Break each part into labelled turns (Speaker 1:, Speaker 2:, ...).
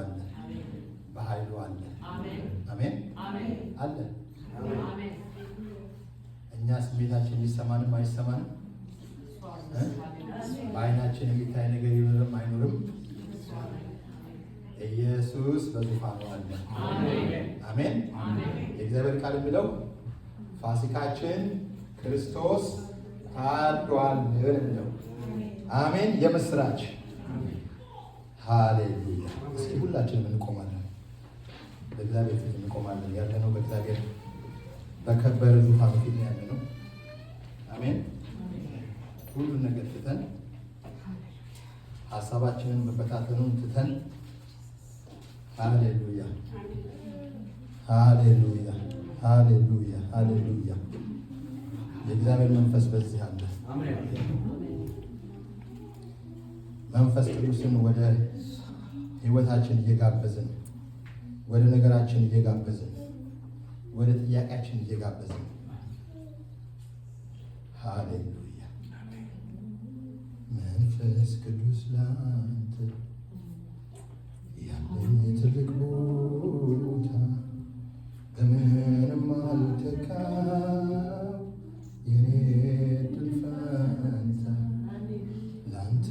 Speaker 1: አለ፣ በኃይሉ አለ። አሜን አለ። እኛ ስሜታችን ሊሰማንም አይሰማንም፣ በዓይናችን የሚታይ ነገር ይኖርም አይኖርም፣ ኢየሱስ በዙፋኑ አለ። አሜን። የእግዚአብሔር ቃል የሚለው ፋሲካችን ክርስቶስ ታርዷል ነው። አሜን። የምስራች ሃሌሉያ። እስኪ ሁላችንም እንቆማለን፣ በእግዚአብሔር ፊት እንቆማለን። ያለነው በእግዚአብሔር በከበረ ዙፋኑ ፊት ያለነው። አሜን። ሁሉን ነገር ትተን ሀሳባችንን መበታተኑን ትተን ሃሌሉያ ሃሌሉያ ሃሌሉያ ሃሌሉያ። የእግዚአብሔር መንፈስ በዚህ አለ። መንፈስ ቅዱስን ወደ ህይወታችን እየጋበዝን፣ ወደ ነገራችን እየጋበዝን፣ ወደ ጥያቄያችን እየጋበዝን ሃሌሉያ። መንፈስ ቅዱስ ላንተ ያለኝ ትልቅ ቦታ በምንም አልተካው፣ የኔ ዕድል ፈንታ ላንተ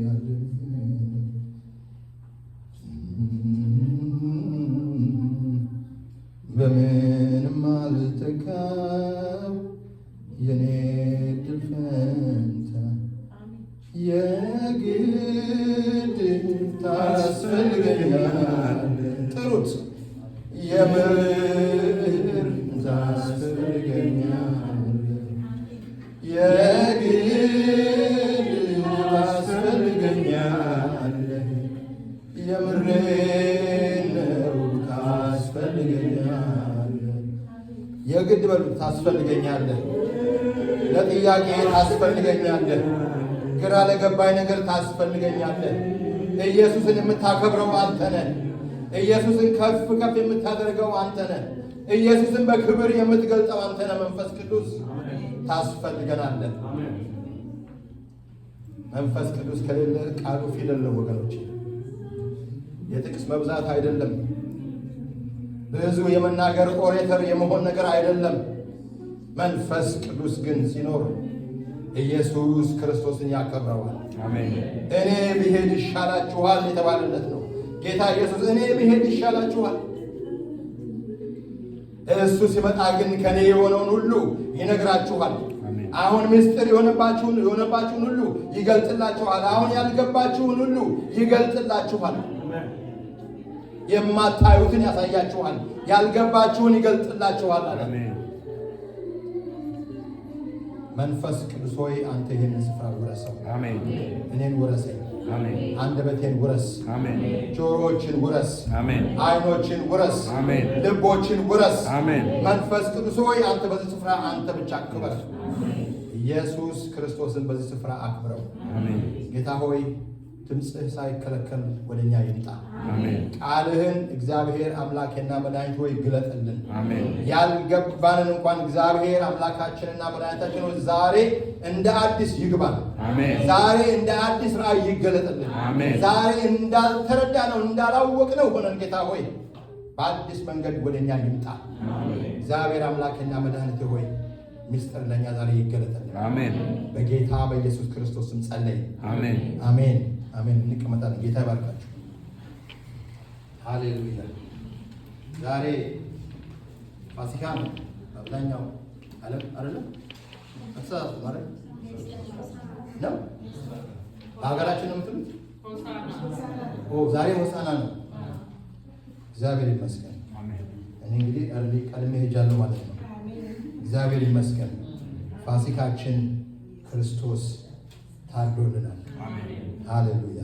Speaker 1: ያለኝ በምንም አልተካው፣ የኔ ዕድል ፈንታ የግድ ታስፈልገኛለህ። ጥሩት። የምር ታስፈልገኛለህ፣ የግድ ታስፈልገኛለህ፣ የምሬን ነው ታስፈልገኛለህ። የግድ በሉት። ታስፈልገኛለህ። ለጥያቄ ታስፈልገኛለህ። ግራ ለገባኝ ነገር ታስፈልገኛለህ። ኢየሱስን የምታከብረው አንተ ነህ። ኢየሱስን ከፍ ከፍ የምታደርገው አንተ ነህ። ኢየሱስን በክብር የምትገልጠው አንተ ነህ። መንፈስ ቅዱስ ታስፈልገናለህ። መንፈስ ቅዱስ ከሌለ ቃሉ ፊደል ነው ወገኖች። የጥቅስ መብዛት አይደለም። ብዙ የመናገር ኦሬተር የመሆን ነገር አይደለም። መንፈስ ቅዱስ ግን ሲኖር ኢየሱስ ክርስቶስን ያከብረዋል። እኔ ብሄድ ይሻላችኋል የተባለለት ነው ጌታ ኢየሱስ። እኔ ብሄድ ይሻላችኋል። እሱ ሲመጣ ግን ከኔ የሆነውን ሁሉ ይነግራችኋል። አሁን ምስጢር የሆነባችሁን ሁሉ ይገልጥላችኋል። አሁን ያልገባችሁን ሁሉ ይገልጥላችኋል። የማታዩትን ያሳያችኋል። ያልገባችሁን ይገልጥላችኋል አለ። መንፈስ ቅዱስ ሆይ አንተ ይህንን ስፍራ ውረሰው። አሜን። እኔን ውረሰኝ። አሜን። አንደበቴን ውረስ። አሜን። ጆሮዎችን ውረስ። አሜን። አይኖችን ውረስ። አሜን። ልቦችን ውረስ። አሜን። መንፈስ ቅዱስ ሆይ አንተ በዚህ ስፍራ አንተ ብቻ ክበር። ኢየሱስ ክርስቶስን በዚህ ስፍራ አክብረው። አሜን። ጌታ ሆይ ድምፅህ ሳይከለከል ወደኛ ይምጣ። አሜን። ቃልህን እግዚአብሔር አምላኬና መድኃኒት ሆይ ግለጥልን። አሜን። ያልገባንን እንኳን እግዚአብሔር አምላካችንና መድኃኒታችን ሆይ ዛሬ እንደ አዲስ ይግባል። አሜን። ዛሬ እንደ አዲስ ራእይ ይገለጥልን። አሜን። ዛሬ እንዳልተረዳነው እንዳላወቅነው ሆነን ጌታ ሆይ በአዲስ መንገድ ወደኛ ይምጣ። አሜን። እግዚአብሔር አምላኬና መድኃኒት ሆይ ምስጢር ለኛ ዛሬ ይገለጥልን። አሜን። በጌታ በኢየሱስ ክርስቶስ ስም ጸለይ። አሜን። አሜን። አሜን። እንቀመጣለን። ጌታ ይባርካችሁ። ሃሌሉያ። ዛሬ ፋሲካ ነው። አብዛኛው ዓለም አይደለም አሳስ ማለት ነው። በሀገራችን ነው የምትሉት? ዛሬ ሆሳዕና ነው። እግዚአብሔር ይመስገን። እኔ እንግዲህ ቀድሜ ሄጃለሁ ማለት ነው። እግዚአብሔር ይመስገን። ፋሲካችን ክርስቶስ ታርዶልናል። ሃሌሉያ።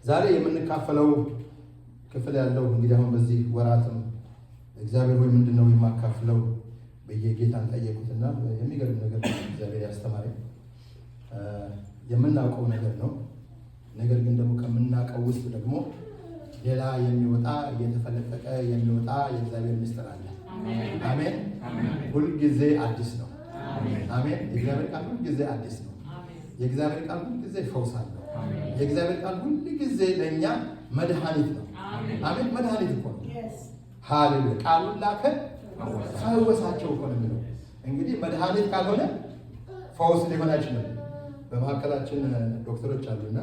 Speaker 1: ዛሬ የምንካፈለው ክፍል ያለው እንግዲህ አሁን በዚህ ወራትም እግዚአብሔር ሆይ ምንድነው የማካፍለው በየጌታን ጠየቁትና የሚገርም ነገር እግዚአብሔር ያስተማረኝ የምናውቀው ነገር ነው። ነገር ግን ደግሞ ከምናውቀው ውስጥ ደግሞ ሌላ የሚወጣ እየተፈለቀቀ የሚወጣ የእግዚአብሔር ምስጢር አለ። አሜን። ሁልጊዜ አዲስ ነው። አሜን። የእግዚአብሔር ቃል ሁልጊዜ አዲስ ነው። የእግዚአብሔር ቃል ሁልጊዜ ፈውስ አለው። የእግዚአብሔር ቃል ሁልጊዜ ለእኛ መድኃኒት ነው። አሜን። መድኃኒት እኮ ነው። ሃሌሉያ። ቃሉን ላከ ፈወሳቸው እኮ ነው የሚለው። እንግዲህ መድኃኒት ካልሆነ ፈውስ ሊሆን አይችልም። በመካከላችን ዶክተሮች አሉና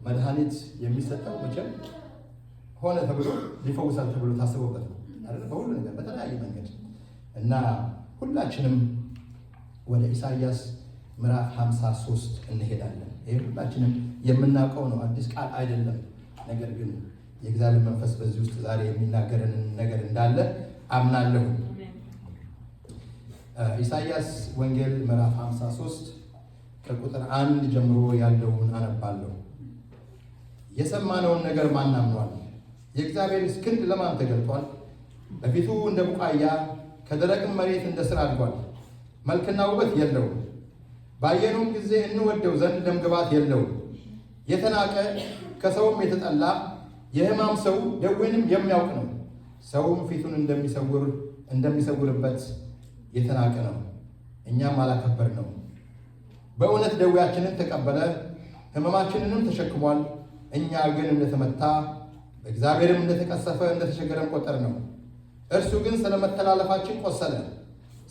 Speaker 1: መድኃኒት የሚሰጠው መቼም ሆነ ተብሎ ሊፈውሳል ተብሎ ታስቦበት ነው አይደል? በሁሉ ነገር በተለያየ መንገድ እና ሁላችንም ወደ ኢሳይያስ ምዕራፍ 53 እንሄዳለን። ይሄ ሁላችንም የምናውቀው ነው፣ አዲስ ቃል አይደለም። ነገር ግን የእግዚአብሔር መንፈስ በዚህ ውስጥ ዛሬ የሚናገረን ነገር እንዳለ አምናለሁ። ኢሳይያስ ወንጌል ምዕራፍ 53 ከቁጥር 1 ጀምሮ ያለውን አነባለሁ። የሰማነውን ነገር ማን አምኗል? የእግዚአብሔርስ ክንድ ለማን ተገልጧል? በፊቱ እንደ ቡቃያ ከደረቅም መሬት እንደ ሥር አድጓል። መልክና ውበት የለውም፣ ባየነውም ጊዜ እንወደው ዘንድ ደምግባት የለውም። የተናቀ ከሰውም የተጠላ የሕማም ሰው ደዌንም የሚያውቅ ነው። ሰውም ፊቱን እንደሚሰውርበት የተናቀ ነው፣ እኛም አላከበርነው። በእውነት ደዌያችንን ተቀበለ፣ ሕመማችንንም ተሸክሟል። እኛ ግን እንደተመታ በእግዚአብሔርም እንደተቀሰፈ እንደተቸገረም ቆጠርነው። እርሱ ግን ስለ መተላለፋችን ቆሰለ፣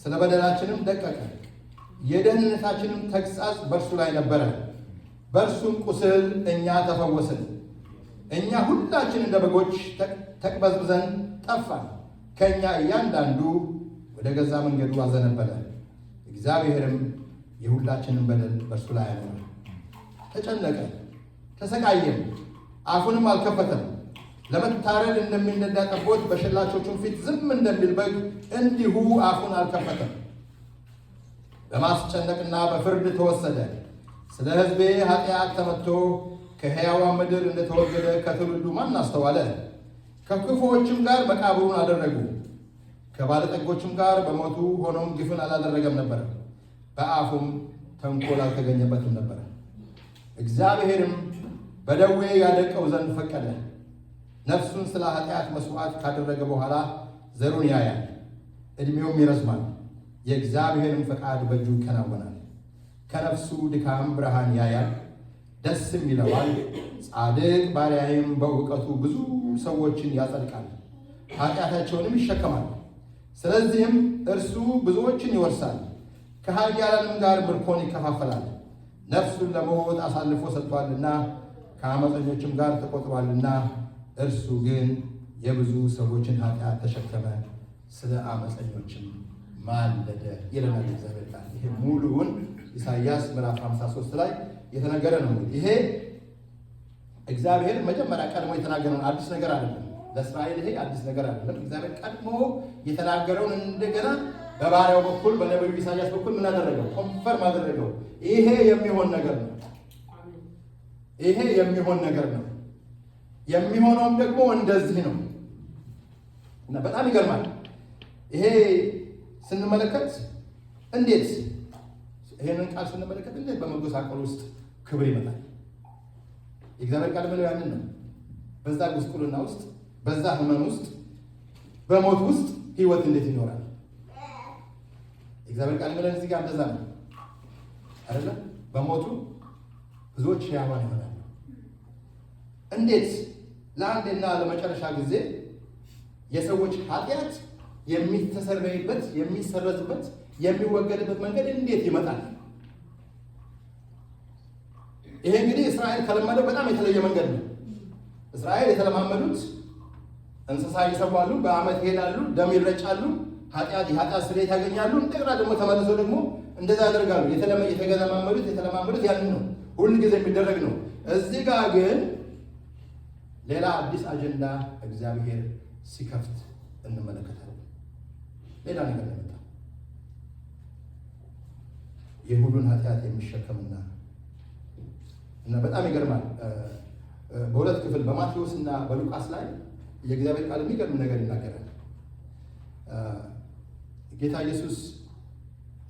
Speaker 1: ስለ በደላችንም ደቀቀ። የደህንነታችንም ተግሣጽ በእርሱ ላይ ነበረ፣ በእርሱም ቁስል እኛ ተፈወስን። እኛ ሁላችን እንደ በጎች ተቅበዝብዘን ጠፋን፣ ከእኛ እያንዳንዱ ወደ ገዛ መንገዱ አዘነበለ። እግዚአብሔርም የሁላችንን በደል በእርሱ ላይ አኖረ። ተጨነቀ ተሰቃየም፣ አፉንም አልከፈተም። ለመታረድ እንደሚነዳ ጠቦት በሸላቾቹም ፊት ዝም እንደሚል በግ እንዲሁ አፉን አልከፈተም። በማስጨነቅና በፍርድ ተወሰደ። ስለ ሕዝቤ ኃጢአት ተመትቶ ከሕያዋን ምድር እንደተወገደ ከትውልዱ ማን አስተዋለ? ከክፉዎችም ጋር መቃብሩን አደረጉ፣ ከባለጠጎችም ጋር በሞቱ። ሆኖም ግፍን አላደረገም ነበር፣ በአፉም ተንኮል አልተገኘበትም ነበር። እግዚአብሔርም በደዌ ያደቀው ዘንድ ፈቀደ። ነፍሱን ስለ ኃጢአት መስዋዕት ካደረገ በኋላ ዘሩን ያያል፣ ዕድሜውም ይረዝማል፣ የእግዚአብሔርም ፈቃድ በእጁ ይከናወናል። ከነፍሱ ድካም ብርሃን ያያል፣ ደስም ይለዋል። ጻድቅ ባሪያዬም በእውቀቱ ብዙ ሰዎችን ያጸድቃል፣ ኃጢአታቸውንም ይሸከማል። ስለዚህም እርሱ ብዙዎችን ይወርሳል፣ ከኃያላንም ጋር ምርኮን ይከፋፈላል። ነፍሱን ለሞት አሳልፎ ሰጥቷልና ከዓመፀኞችም ጋር ተቆጥሯልና። እርሱ ግን የብዙ ሰዎችን ኃጢአት ተሸከመ፣ ስለ ዓመፀኞችም ማለደ ይለናል እግዚአብሔር ቃል። ይሄ ሙሉውን ኢሳይያስ ምዕራፍ 53 ላይ የተነገረ ነው። ይሄ እግዚአብሔር መጀመሪያ ቀድሞ የተናገረውን አዲስ ነገር አይደለም። ለእስራኤል ይሄ አዲስ ነገር አይደለም። እግዚአብሔር ቀድሞ የተናገረውን እንደገና በባሪያው በኩል በነቢዩ ኢሳይያስ በኩል ምን አደረገው? ኮንፈርም አደረገው። ይሄ የሚሆን ነገር ነው። ይሄ የሚሆን ነገር ነው። የሚሆነውም ደግሞ እንደዚህ ነው እና በጣም ይገርማል። ይሄ ስንመለከት እንዴት ይሄንን ቃል ስንመለከት እንዴት በመጎሳቆል ውስጥ ክብር ይመጣል። የእግዚአብሔር ቃል የሚለው ያንን ነው። በዛ ጉስቁልና ውስጥ፣ በዛ ሕመም ውስጥ፣ በሞት ውስጥ ሕይወት እንዴት ይኖራል? የእግዚአብሔር ቃል የሚለው እዚህ ጋር እንደዛ ነው አይደለም? በሞቱ ብዙዎች ሕያዋን ይሆናሉ። እንዴት ለአንዴና ለመጨረሻ ጊዜ የሰዎች ኃጢአት የሚተሰረይበት፣ የሚሰረዝበት፣ የሚወገድበት መንገድ እንዴት ይመጣል? ይሄ እንግዲህ እስራኤል ከለመደው በጣም የተለየ መንገድ ነው። እስራኤል የተለማመዱት እንስሳ ይሰዋሉ፣ በዓመት ይሄዳሉ፣ ደም ይረጫሉ፣ የኃጢአት ስርየት ያገኛሉ። እንደገና ደግሞ ተመልሰው ደግሞ እንደዛ ያደርጋሉ። የተለማመዱት ያንን ነው፣ ሁል ጊዜ የሚደረግ ነው። እዚህ ጋር ግን ሌላ አዲስ አጀንዳ እግዚአብሔር ሲከፍት እንመለከታለን። ሌላ ነገር ነው የመጣው። የሁሉን ኃጢአት የሚሸከምና በጣም ይገርማል። በሁለት ክፍል በማቴዎስ እና በሉቃስ ላይ የእግዚአብሔር ቃል የሚገርም ነገር ይናገራል። ጌታ ኢየሱስ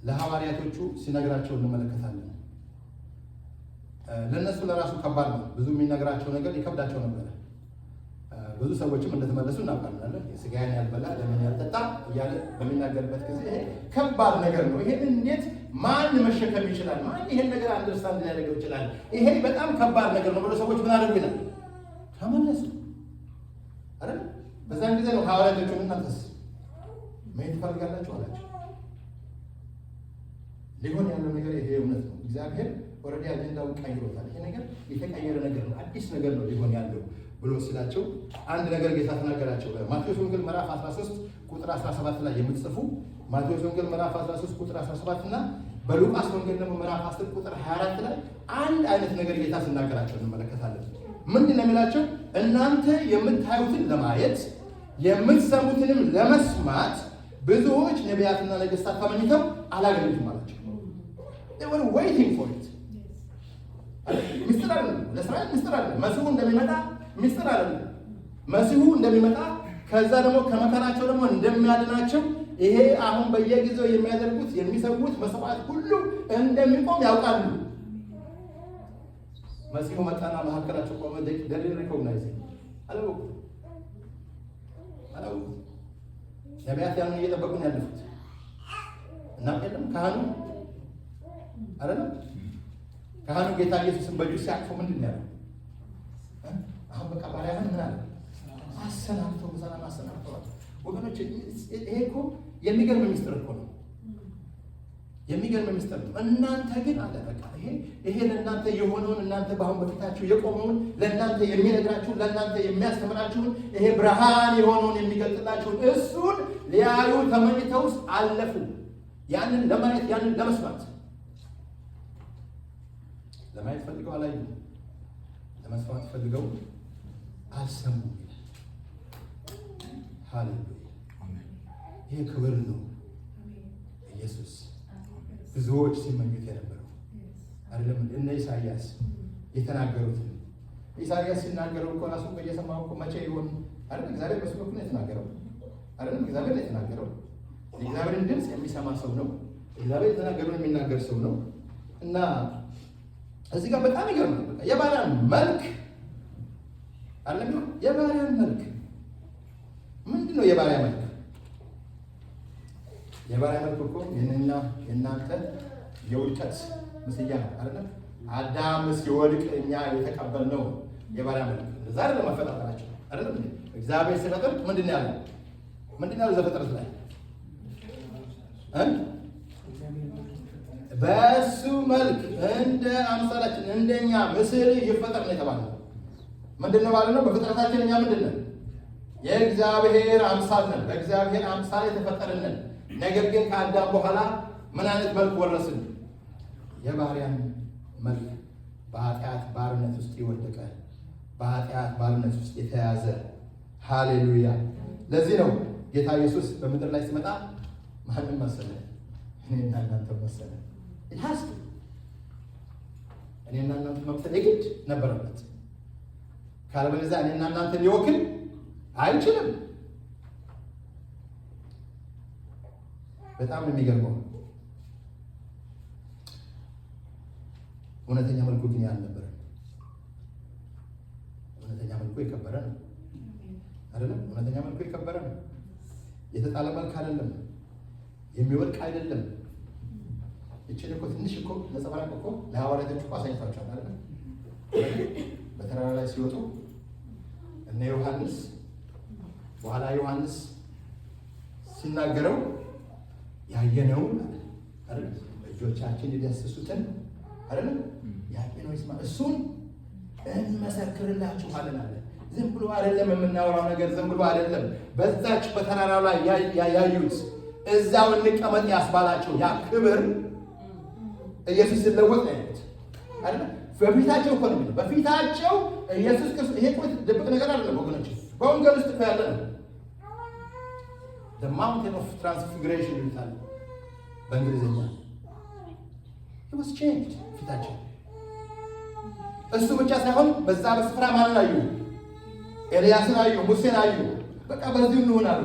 Speaker 1: ለሐዋርያቶቹ ሲነግራቸው እንመለከታለን። ለእነሱ ለራሱ ከባድ ነው። ብዙ የሚነግራቸው ነገር ይከብዳቸው ነበረ። ብዙ ሰዎችም እንደተመለሱ እናውቃለን። የሥጋዬን ያልበላ ደሜን ያልጠጣ እያለ በሚናገርበት ጊዜ ይሄ ከባድ ነገር ነው። ይሄን እንዴት ማን መሸከም ይችላል? ማን ይሄን ነገር አንደርስታንድ ሊያደርገው ይችላል? ይሄ በጣም ከባድ ነገር ነው ብሎ ሰዎች ምን አደረጉ ይላል? ተመለሱ አይደል? በዛን ጊዜ ነው ሐዋርያቶቹ እናንተስ መሄድ ትፈልጋላችሁ አላቸው። ሊሆን ያለው ነገር ይሄ እውነት ነው። እግዚአብሔር ኦልሬዲ አጀንዳውን ቀይሮታል። ይሄ ነገር የተቀየረ ነገር ነው፣ አዲስ ነገር ነው ሊሆን ያለው ብሎ ሲላቸው አንድ ነገር ጌታ ተናገራቸው። ማቴዎስ ወንጌል ምዕራፍ 13 ቁጥር 17 ላይ የምትጽፉ ማቴዎስ ወንጌል ምዕራፍ 13 ቁጥር 17 እና በሉቃስ ወንጌል ደግሞ ምዕራፍ 10 ቁጥር 24 ላይ አንድ አይነት ነገር ጌታ ሲናገራቸው እንመለከታለን። ምንድን ነው የሚላቸው? እናንተ የምታዩትን ለማየት የምትሰሙትንም ለመስማት ብዙዎች ነቢያትና ነገሥታት ተመኝተው አላገኙትም አላቸው። they were waiting for it። ሚስጥር አይደለም፣ ለእስራኤል ሚስጥር አይደለም። መሲሁ እንደሚመጣ ሚስጥር አይደለም። መሲሁ እንደሚመጣ ከዛ ደግሞ ከመከራቸው ደግሞ እንደሚያድናቸው ይሄ አሁን በየጊዜው የሚያደርጉት የሚሰዉት መስዋዕት ሁሉ እንደሚቆም ያውቃሉ። መሲሁ መጣና መካከላቸው ቆመ። ደሊል ሪኮግናይዝ አላወቁም። ነቢያት ያንን እየጠበቁ ነው ያለፉት እና የለም ካህኑ አይደለም ካህኑ ጌታ ኢየሱስን በእጁ ሲያቅፉ ምንድን ነው ያለው? አሁን በቃ ባሪያህን ምን አለ? አሰናብተው በሰላም አሰናብተዋል። ወገኖች ይሄ እኮ የሚገርም ሚስጥር እኮ ነው። የሚገርም ሚስጥር ነው። እናንተ ግን አለ በቃ ይሄ ለእናንተ የሆነውን እናንተ በአሁን በፊታችሁ የቆመውን ለእናንተ የሚነግራችሁን ለእናንተ የሚያስተምራችሁን ይሄ ብርሃን የሆነውን የሚገልጥላችሁን እሱን ሊያዩ ተመኝተው አለፉ። ያንን ለማየት ያንን ለመስማት ለማየት ፈልገው አላዩ፣ ለመስማት ፈልገው አልሰሙ። ሃሌሉያ! ይሄ ክብር ነው። ኢየሱስ ብዙዎች ሲመኙት የነበረው አይደለም። እነ ኢሳይያስ የተናገሩት ኢሳይያስ ሲናገረው እኮ ራሱ በየሰማው እኮ መቼ ይሆን አይደል? እግዚአብሔር በሱ በኩል ነው የተናገረው አይደለም? እግዚአብሔር ነው የተናገረው። የእግዚአብሔርን ድምፅ የሚሰማ ሰው ነው። እግዚአብሔር የተናገረውን የሚናገር ሰው ነው። እና እዚህ ጋር በጣም ይገርማል። በቃ የባሪያን መልክ አይደለም። የባሪያን መልክ ምንድን ነው? የባሪያ መልክ የባሪያ መልክ እኮ የእኔና የእናንተ የውድቀት ምስያ ነው አይደለም? አዳም ሲወድቅ እኛ የተቀበልነው የባሪያ መልክ ዛሬ ለመፈጠራቸው አይደለም። እግዚአብሔር ሲፈጥር ምንድን ነው ያለው? ምንድን ነው ያለው? ዘፍጥረት ላይ በእሱ መልክ እንደ አምሳላችን እንደኛ ምስል ይፈጠር ነው የተባለው። ምንድን ነው ማለት ነው? በፍጥረታችን እኛ ምንድን ነን? የእግዚአብሔር አምሳል ነን። በእግዚአብሔር አምሳል የተፈጠርን ነን። ነገር ግን ከአዳም በኋላ ምን አይነት መልክ ወረስን? የባሪያን መልክ። በኃጢአት ባርነት ውስጥ የወደቀ በኃጢአት ባርነት ውስጥ የተያዘ። ሃሌሉያ! ለዚህ ነው ጌታ ኢየሱስ በምድር ላይ ሲመጣ ማንም መሰለ? እኔና እናንተ መሰለ? ይታስ እኔና እናንተ መምሰል የግድ ነበረበት። ካለበለዚያ እኔና እናንተ ሊወክል አይችልም። በጣም ነው የሚገርመው። እውነተኛ መልኩ ግን ያልነበረ። እውነተኛ መልኩ የከበረ ነው አይደለም? እውነተኛ መልኩ የከበረ ነው። የተጣለ መልክ አይደለም። የሚወድቅ አይደለም። እቺን እኮ ትንሽ እኮ ነጸብራቅ እኮ ለሐዋርያቶች እኮ አሳይቷቸዋል አይደለም? በተራራ ላይ ሲወጡ እነ ዮሐንስ በኋላ ዮሐንስ ሲናገረው ያየነው አይደል? እጆቻችን ይዳስሱትን አይደል? ያየነው ይስማ እሱን እንመሰክርላችኋለን አለ። ዝም ብሎ አይደለም የምናወራው ነገር፣ ዝም ብሎ አይደለም። በዛች በተራራው ላይ ያዩት እዛው እንቀመጥ ያስባላቸው ያ ክብር ኢየሱስ ሲለወጥ ነው አይደል? በፊታቸው እኮ ነው። በፊታቸው ኢየሱስ ክርስቶስ። ይሄ እኮ ድብቅ ነገር አይደለም ወገኖች፣ በወንጌል ውስጥ እኮ ያለ ነው። the mountain of transfiguration ይሉታል በእንግሊዝኛ። it was changed ፊታቸው። እሱ ብቻ ሳይሆን በዛ በስፍራ ማንን አዩ? ኤልያስን አዩ፣ ሙሴን አዩ። በቃ በዚሁ እንሆናሉ።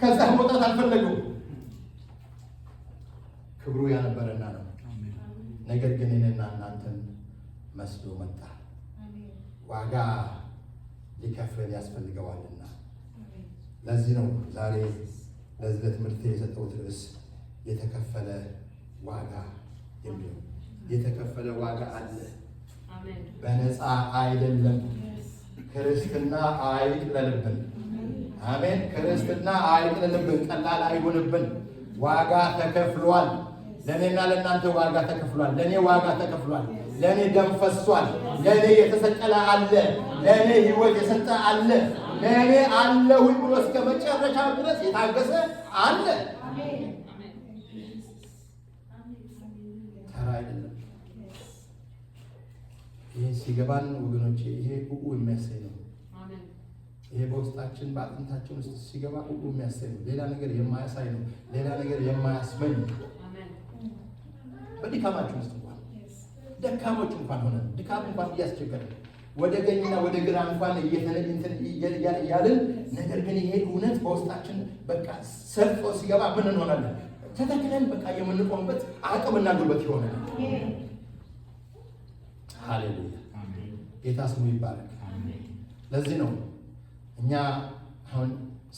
Speaker 1: ከዛ መውጣት አልፈለጉም። ክብሩ ያነበረና ነው። ነገር ግን እኔና እናንተን መስሎ መጣ። ዋጋ ሊከፍል ያስፈልገዋልና። ለዚህ ነው ዛሬ ለዚህ ለትምህርት የሰጠሁት ርዕስ የተከፈለ ዋጋ የሚለው። የተከፈለ ዋጋ አለ። በነፃ አይደለም። ክርስትና አይቅለልብን። አሜን። ክርስትና አይቅለልብን፣ ቀላል አይሆንብን። ዋጋ ተከፍሏል። ለእኔና ለእናንተ ዋጋ ተከፍሏል። ለእኔ ዋጋ ተከፍሏል። ለእኔ ደም ፈሷል። ለእኔ የተሰቀለ አለ። ለእኔ ሕይወት የሰጠ አለ። ለእኔ አለሁኝ ብሎ እስከ መጨረሻው ድረስ የታገሰ አለ። ተራ አይደለም። ይሄ ሲገባን ወገኖቼ፣ ይሄ ቁቁ የሚያሳይ ነው። ይሄ በውስጣችን በአጥንታችን ውስጥ ሲገባ ቁቁ የሚያሳይ ነው። ሌላ ነገር የማያሳይ ነው። ሌላ ነገር የማያስመኝ በድካማችን ውስጥ እንኳን ደካሞች እንኳን ሆነን ድካም እንኳን እያስቸገረን ወደ ቀኝና ወደ ግራ እንኳን እያልን ነገር ግን ይሄ እውነት በውስጣችን በቃ ሰርጾ ሲገባ ምን እንሆናለን? ተተክለን በቃ የምንቆምበት አቅምና ጉልበት ይሆናል። ሃሌሉያ! ጌታ ስሙ ይባረክ። ለዚህ ነው እኛ አሁን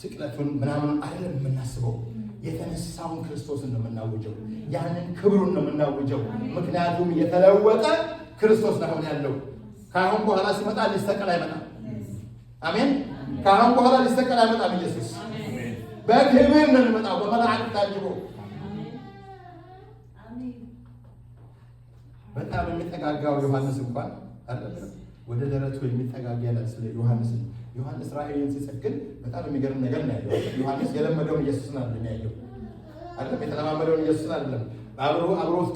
Speaker 1: ስቅለቱን ምናምን አይደለም የምናስበው፣ የተነሳውን ክርስቶስን ነው የምናውጀው። ያንን ክብሩን ነው የምናውጀው። ምክንያቱም የተለወጠ ክርስቶስ ነው ያለው። ከአሁን በኋላ ሲመጣ ሊሰቀል አይመጣም። አሜን። ከአሁን በኋላ ሊሰቀል አይመጣም። ኢየሱስ በክብር ነው የሚመጣው፣ በመላእክት ታጅቦ። በጣም የሚጠጋጋው ዮሐንስ እንኳን አይደለም ወደ ደረቱ የሚጠጋጋ ያለ ስለ ዮሐንስ ነው። ዮሐንስ ራእይን ሲሰግድ በጣም የሚገርም ነገር ነው ያለው። ዮሐንስ የለመደውን ኢየሱስን አይደለም ያየው፣ አይደለም የተለማመደውን ኢየሱስን አይደለም፣ አብሮ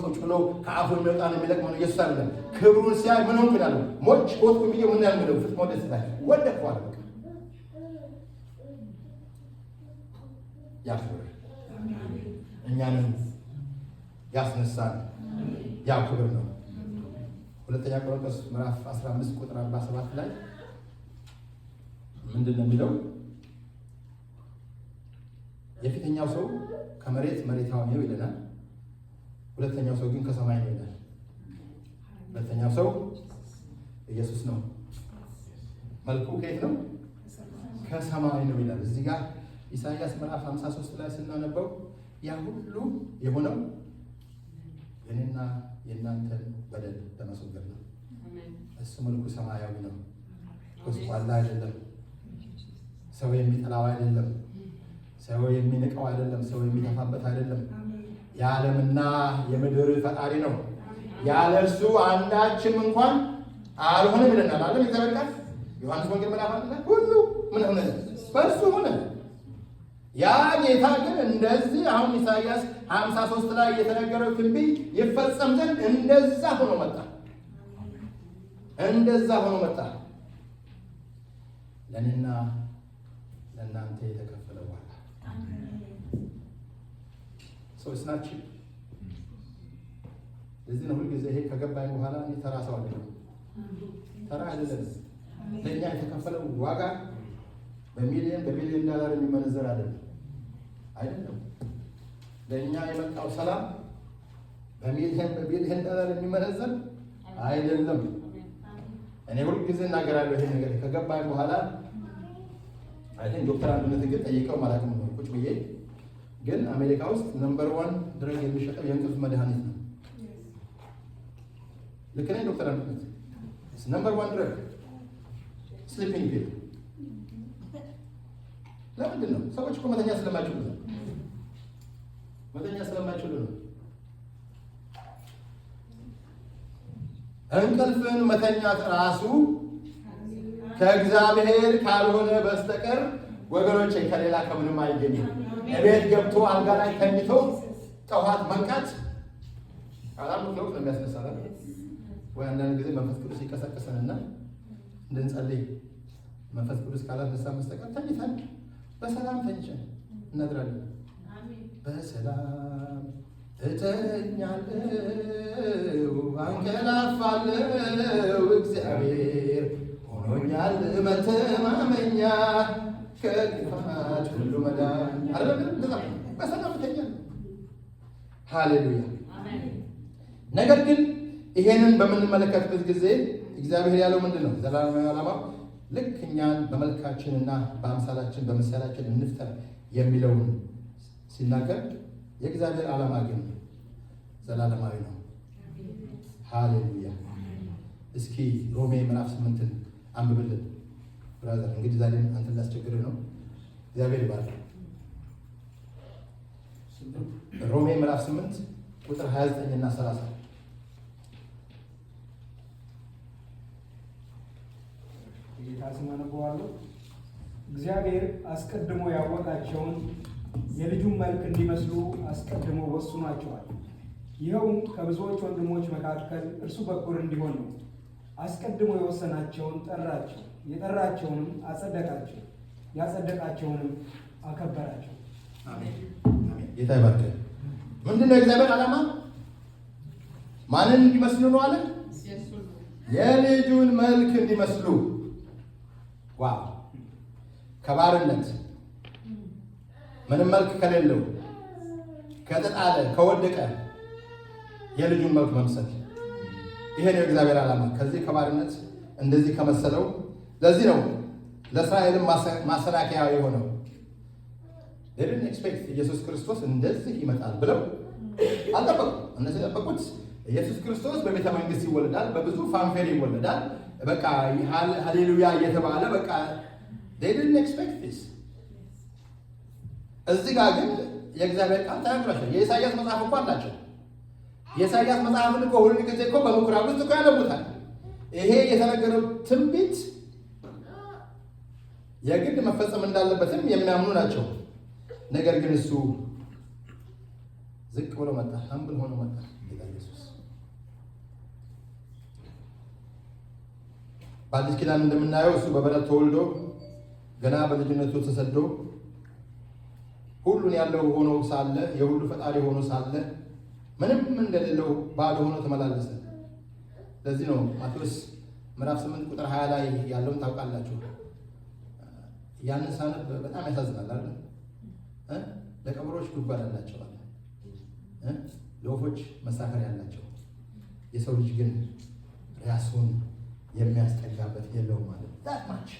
Speaker 1: ቁጭ ብሎ ከአፉ የሚወጣ ነው የሚለቅመው ኢየሱስ አይደለም። ክብሩን ሲያይ ምን ሆንኩ ይላል። ሞች ኮት ብዬ ምን ያልመደው ፍጥሞ ደስ ላይ ወደቀዋል። በቃ ያ ክብር እኛንም ያስነሳል። ያ ክብር ነው። ሁለተኛ ቆሮንቶስ ምዕራፍ 15 ቁጥር 47 ላይ ምንድን ነው የሚለው? የፊተኛው ሰው መሬታዊ ነው ይለናል። ሁለተኛው ሰው ግን ከሰማይ ነው ይላል። ሁለተኛው ሰው ኢየሱስ ነው። መልኩ ከየት ነው? ከሰማይ ነው ይላል። እዚህ ጋር ኢሳይያስ ምዕራፍ 53 ላይ ስናነበው ያ ሁሉ የሆነው የኔና የእናንተን በደል ለማስወገድ ነው። እሱ መልኩ ሰማያዊ ነው። ጎስቋላ አይደለም። ሰው የሚጠላው አይደለም። ሰው የሚንቀው አይደለም። ሰው የሚተፋበት አይደለም። የዓለምና የምድር ፈጣሪ ነው። ያለ እርሱ አንዳችም እንኳን አልሆነም ይለናል አለ ይተበቃል። ዮሐንስ ወንጌል ምዕራፍ 1 ሁሉ ምን ሆነ? በእርሱ ሆነ። ያ ጌታ ግን እንደዚህ አሁን ኢሳይያስ 53 ላይ የተነገረው ትንቢት ይፈጸም ዘንድ እንደዛ ሆኖ መጣ። እንደዛ ሆኖ መጣ። ለእኔና ለእናንተ የተከፈለ ዋጋ ሰዎች ናቸው። ለዚህ ነው ሁልጊዜ ይሄ ከገባኝ በኋላ እኔ ተራ ሰው አይደለም። ተራ አይደለም። ለእኛ የተከፈለው ዋጋ በሚሊዮን ዶላር የሚመነዘር አይደለም። ለእኛ የመጣው ሰላም በሚሊዮን ዶላር የሚመነዘር አይደለም። እኔ ሁልጊዜ እናገራለሁ ይሄ ነገር ከገባኝ በኋላ ዶክተር አንድነት ግን ጠይቀው ማለትም ነው ቁጭ ብዬ ግን አሜሪካ ውስጥ ነምበር 1 ድረግ የሚሸጠው የእንቅልፍ መድኃኒት ነው። ልክ ነኝ ዶክተር አንድነት? ነምበር 1 ድረግ ስሊፒንግ ፒል። ለምንድን ነው? ሰዎች እኮ መተኛ ስለማይችሉ ነው። እንቅልፍን መተኛት ራሱ ከእግዚአብሔር ካልሆነ በስተቀር ወገኖቼ ከሌላ ከምንም አይገኝም። እቤት ገብቶ አልጋ ላይ ተኝቶ ጠዋት መንቃት አላም ነው የሚያስነሳው። ወይ አንዳንድ ጊዜ መንፈስ ቅዱስ ይቀሰቅሰንና እንድንጸልይ መንፈስ ቅዱስ ካላነሳ በስተቀር ተኝተን በሰላም ተኝተን እናድራለን። በሰላም እተኛለሁ አንቀላፋለሁ፣ እግዚአብሔር ሆኖኛል መተማመኛ ከክፋት ሁሉ መዳን አይደለም። በሰላም እተኛለሁ። ሃሌሉያ። ነገር ግን ይሄንን በምንመለከትበት ጊዜ እግዚአብሔር ያለው ምንድን ነው? ዘላለማዊ ዓላማው ልክ እኛን በመልካችንና በአምሳላችን በምሳሌያችን እንፍጠር የሚለውን ሲናገር የእግዚአብሔር ዓላማ ግን ዘላለማዊ ነው። ሃሌሉያ። እስኪ ሮሜ ምዕራፍ 8 አንብብልን። ብራዘር እንግዲህ ዛሬ አንተ ላስቸግርህ ነው። እግዚአብሔር ይባርክ። ሮሜ ምዕራፍ 8 ቁጥር 29 እና 30
Speaker 2: ጌታ ስም አነበዋለሁ። እግዚአብሔር አስቀድሞ ያወቃቸውን የልጁን መልክ እንዲመስሉ አስቀድሞ ወስኗቸዋል። ይኸውም ከብዙዎች ወንድሞች መካከል እርሱ በኩር እንዲሆን ነው። አስቀድሞ የወሰናቸውን ጠራቸው፣ የጠራቸውንም አጸደቃቸው፣ ያጸደቃቸውንም አከበራቸው።
Speaker 1: አሜን። ጌታ ይባርክ። ምንድነው የእግዚአብሔር ዓላማ? ማንን እንዲመስሉ ነው አለ? የልጁን መልክ እንዲመስሉ። ዋው! ከባርነት ምንም መልክ ከሌለው ከተጣለ ከወደቀ የልጁን መልክ መምሰል፣ ይሄ ነው የእግዚአብሔር ዓላማ። ከዚህ ከባርነት እንደዚህ ከመሰለው፣ ለዚህ ነው ለእስራኤልም ማሰናከያ የሆነው። ሌሎች ኤክስፔክት ኢየሱስ ክርስቶስ እንደዚህ ይመጣል ብለው አልጠበቁ። እነዚህ የጠበቁት ኢየሱስ ክርስቶስ በቤተ መንግስት ይወለዳል፣ በብዙ ፋንፌር ይወለዳል፣ በቃ ሃሌሉያ እየተባለ በቃ ሌሎች ኤክስፔክት ዲስ። እዚህ ጋር ግን የእግዚአብሔር ቃል ተናግሯል። የኢሳይያስ መጽሐፍ እኮ አላቸው። የኢሳይያስ መጽሐፍን እኮ ሁሉ ጊዜ እኮ በምኩራብ ውስጥ እኮ ያነቡታል። ይሄ የተነገረው ትንቢት የግድ መፈጸም እንዳለበትም የሚያምኑ ናቸው። ነገር ግን እሱ ዝቅ ብሎ መጣ፣ ሀምብል ሆኖ መጣ። ጌታ ኢየሱስ በአዲስ ኪዳን እንደምናየው እሱ በበረት ተወልዶ ገና በልጅነቱ ተሰዶ ሁሉን ያለው ሆኖ ሳለ የሁሉ ፈጣሪ ሆኖ ሳለ ምንም እንደሌለው ባዶ ሆኖ ተመላለሰ። ለዚህ ነው ማቴዎስ ምዕራፍ 8 ቁጥር 20 ላይ ያለውን ታውቃላችሁ። ያንን ሳነብ በጣም ያሳዝናል አይደል? ለቀበሮች ጉድጓድ አላቸው አለ፣ ለወፎች መሳፈሪያ አላቸው፣ የሰው ልጅ ግን ራሱን የሚያስጠጋበት የለውም ማለት ዳትማች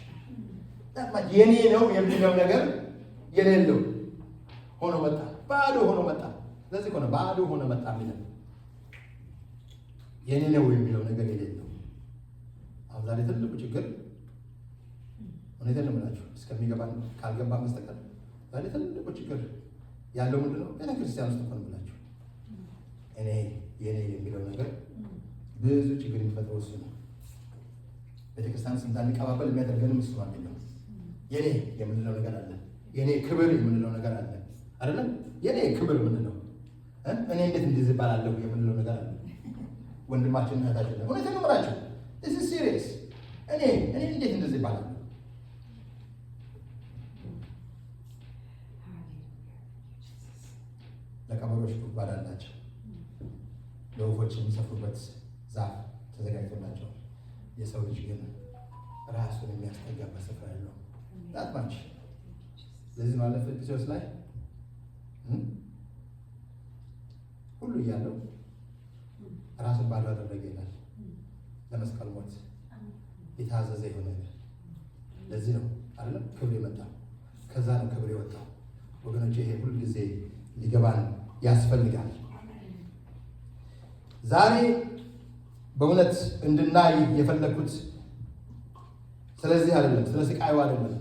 Speaker 1: የኔ ነው የሚለው ነገር የሌለው ሆኖ መጣ፣ ባዶ ሆኖ መጣ። ስለዚህ ሆነ ባዶ ሆኖ መጣ የሚለው የኔ ነው የሚለው ነገር የሌለው። አሁን ዛሬ ትልቁ ችግር እውነቴን ነው የምላችሁ እስከሚገባን ካልገባ መስተቀር ዛሬ ትልቁ ችግር ያለው ምንድን ነው? ቤተ ክርስቲያን ውስጥ እንኳን ብላችሁ እኔ የኔ የሚለው ነገር ብዙ ችግር የሚፈጥረው እሱ ነው። ቤተክርስቲያን እንዳንቀባበል የሚያደርገንም እሱ ማለት ነው። የኔ የምንለው ነገር አለ፣ የኔ ክብር የምንለው ነገር አለ አይደለም? የኔ ክብር የምንለው እኔ እንዴት እንደዚህ እባላለሁ የምንለው ነገር አለ። ወንድማችን እህታችን ነው እውነቴን ነው የምላችሁ this is serious። እኔ እንዴት እንደዚህ እባላለሁ? ለቀበሮች ጉድጓድ አላቸው፣ ለወፎች የሚሰፍሩበት ዛፍ ተዘጋጅቶላቸው፣ የሰው ልጅ ግን ራሱን የሚያስጠጋበት ስፍራ ያለው ዳትማች። ለዚህ ማለት ፊልጵስዩስ ላይ ሁሉ እያለው ራሱን ባዶ አደረገ ይላል። ለመስቀል ሞት የታዘዘ የሆነ ለዚህ ነው አይደለም ክብር የመጣው፣ ከዛ ነው ክብር የወጣው። ወገኖች ይሄ ሁሉ ጊዜ ሊገባን ያስፈልጋል። ዛሬ በእውነት እንድናይ የፈለኩት ስለዚህ አይደለም፣ ስለ ስቃዩ አይደለም፣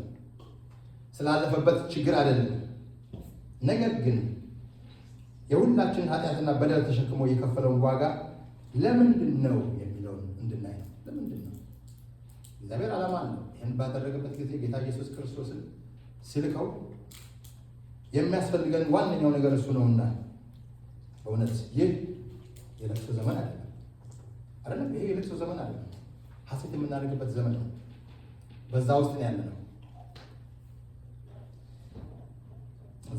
Speaker 1: ስላለፈበት ችግር አይደለም። ነገር ግን የሁላችን ኃጢአትና በደል ተሸክሞ የከፈለውን ዋጋ ለምንድን ነው የሚለውን እንድናይ ነው። ለምንድን ነው? እግዚአብሔር ዓላማ አለው። ይህን ባደረገበት ጊዜ ጌታ ኢየሱስ ክርስቶስን ሲልከው የሚያስፈልገን ዋነኛው ነገር እሱ ነውና፣ በእውነት ይህ የለቅሶ ዘመን አይደለም። ይሄ የለቅሶ ዘመን አይደለም፣ ሐሴት የምናደርግበት ዘመን ነው። በዛ ውስጥ ነው ያለነው።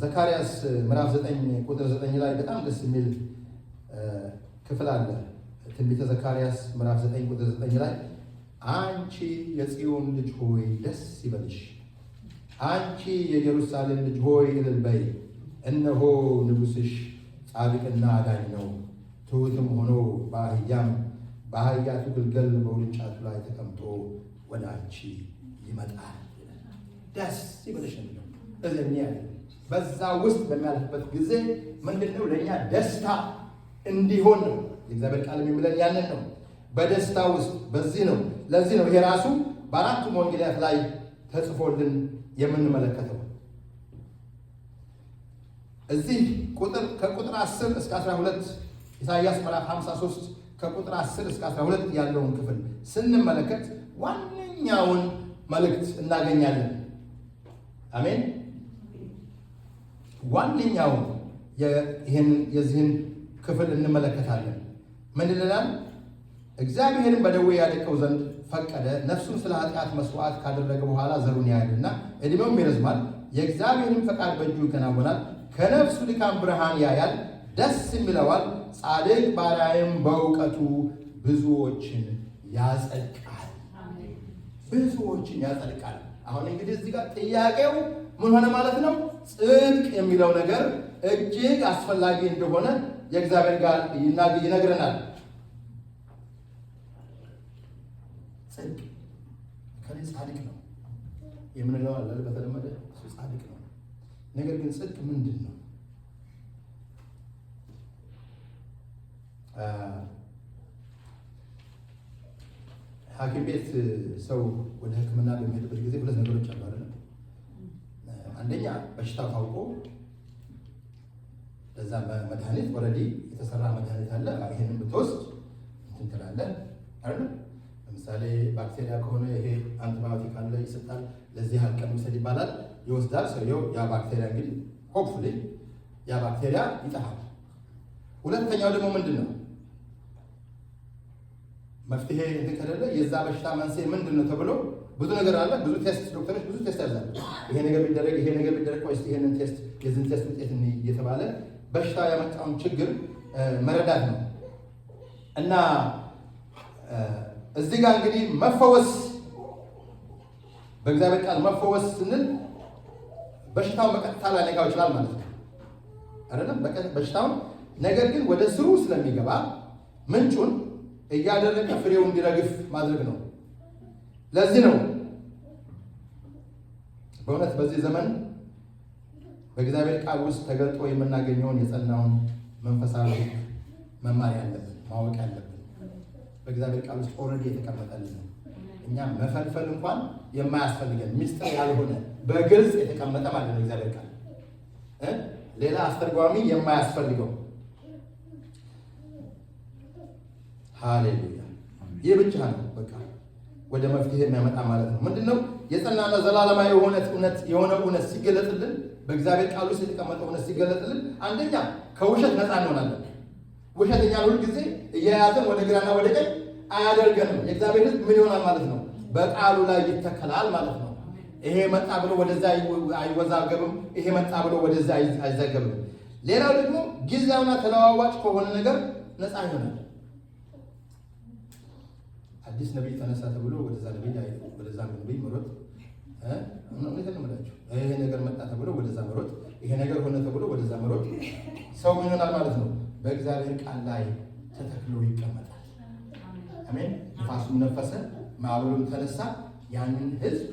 Speaker 1: ዘካርያስ ምዕራፍ 9 ቁጥር 9 ላይ በጣም ደስ የሚል ክፍል አለ። ትንቢተ ዘካርያስ ምዕራፍ 9 ቁጥር 9 ላይ አንቺ የጽዮን ልጅ ሆይ ደስ ይበልሽ፣ አንቺ የኢየሩሳሌም ልጅ ሆይ እልል በይ፣ እነሆ ንጉሥሽ ጻድቅና አዳኝ ነው፣ ትሑትም ሆኖ በአህያቱ ግልገል በውርንጫቱ ላይ ተቀምጦ ወደ አንቺ ይመጣል። ደስ ይበልሽ ነው እዚህ ያለ። በዛ ውስጥ በሚያልፍበት ጊዜ ምንድነው ለእኛ ደስታ እንዲሆን ነው የእግዚአብሔር ቃል የሚለን ያንን ነው። በደስታ ውስጥ በዚህ ነው። ለዚህ ነው ይሄ ራሱ በአራቱም ወንጌላት ላይ ተጽፎልን የምንመለከተው። እዚህ ከቁጥር 10 እስከ 12 ኢሳይያስ ምዕራፍ 53 ከቁጥር 10 እስከ 12 ያለውን ክፍል ስንመለከት ዋነኛውን መልእክት እናገኛለን። አሜን። ዋነኛውን የዚህን ክፍል እንመለከታለን። ምን ይላል? እግዚአብሔርን በደዌ ያደቀው ዘንድ ፈቀደ። ነፍሱን ስለ ኃጢአት መስዋዕት ካደረገ በኋላ ዘሩን ያያልና ዕድሜውም ይረዝማል። የእግዚአብሔርን ፈቃድ በእጁ ይከናወናል። ከነፍሱ ድካም ብርሃን ያያል፣ ደስ ይለዋል። ጻድቅ ባሪያዬም በእውቀቱ ብዙዎችን ያጸድቃል። ብዙዎችን ያጸድቃል። አሁን እንግዲህ እዚህ ጋር ጥያቄው ምን ሆነ ማለት ነው? ጽድቅ የሚለው ነገር እጅግ አስፈላጊ እንደሆነ የእግዚአብሔር ጋር ይነግረናል። ጽድቅ ከኔ ጻድቅ ነው የምንለው አለ በተለመደ እሱ ጻድቅ ነው። ነገር ግን ጽድቅ ምንድን ነው? ሐኪም ቤት ሰው ወደ ሕክምና በሚሄድበት ጊዜ ሁለት ነገሮች አሉ አይደል? አንደኛ በሽታው ታውቆ ለዛ መድኃኒት ኦልሬዲ የተሰራ መድኃኒት አለ። ይሄንን ብትወስድ እንትን ትላለህ አይደል? ለምሳሌ ባክቴሪያ ከሆነ ይሄ አንቲባዮቲክ አለ ይሰጣል። ለዚህ ያህል ቀን ውሰድ ይባላል። ይወስዳል ሰውየው። ያ ባክቴሪያ እንግዲህ ሆፕፉሊ ያ ባክቴሪያ ይጠፋል። ሁለተኛው ደግሞ ምንድን ነው? መፍትሄ እንትን ከሌለ የዛ በሽታ መንስኤ ምንድን ነው ተብሎ ብዙ ነገር አለ። ብዙ ቴስት ዶክተሮች ብዙ ቴስት ያዛሉ። ይሄ ነገር ቢደረግ ወይስ ይሄንን ቴስት የዚህን ቴስት ውጤት እየተባለ በሽታ ያመጣውን ችግር መረዳት ነው። እና እዚህ ጋር እንግዲህ መፈወስ በእግዚአብሔር ቃል መፈወስ ስንል በሽታውን በቀጥታ ላይነካው ይችላል ማለት ነው አይደለም? በሽታውን ነገር ግን ወደ ስሩ ስለሚገባ ምንጩን እያደረገ ፍሬው እንዲረግፍ ማድረግ ነው። ለዚህ ነው በእውነት በዚህ ዘመን በእግዚአብሔር ቃል ውስጥ ተገልጦ የምናገኘውን የጸናውን መንፈሳዊ መማር ያለብን ማወቅ ያለብን። በእግዚአብሔር ቃል ውስጥ ኦልሬዲ የተቀመጠልን ነው። እኛ መፈልፈል እንኳን የማያስፈልገን ምስጢር ያልሆነ በግልጽ የተቀመጠ ማለት ነው እግዚአብሔር ቃል፣ ሌላ አስተርጓሚ የማያስፈልገው። ሃሌሉያ! ይህ ብቻ ነው በቃ ወደ መፍትሄ የሚያመጣ ማለት ነው። ምንድነው? የጸናና ዘላለማዊ የሆነ እውነት ሲገለጥልን፣ በእግዚአብሔር ቃል ውስጥ የተቀመጠ እውነት ሲገለጥልን፣ አንደኛ ከውሸት ነፃ እንሆናለን። ውሸት እኛን ሁል ጊዜ እየያዘን ወደ ግራና ወደ ቀኝ አያደርገንም። የእግዚአብሔር ሕዝብ ምን ይሆናል ማለት ነው? በቃሉ ላይ ይተከላል ማለት ነው። ይሄ መጣ ብሎ ወደዛ አይወዛገብም። ይሄ መጣ ብሎ ወደዛ አይዘገብም። ሌላው ደግሞ ጊዜያዊና ተለዋዋጭ ከሆነ ነገር ነፃ ይሆናል። አዲስ ነቢይ ተነሳ ተብሎ ወደዛ ነቢይ መሮጥ ይሄ ነገር መጣ ተብሎ ወደዛ መሮጥ፣ ይሄ ነገር ሆነ ተብሎ ወደዛ መሮጥ። ሰው ምን ይሆናል ማለት ነው? በእግዚአብሔር ቃል ላይ ተተክሎ ይቀመጣል። አሜን። ንፋሱም ነፈሰ፣ ማዕበሉም ተነሳ፣ ያንን ህዝብ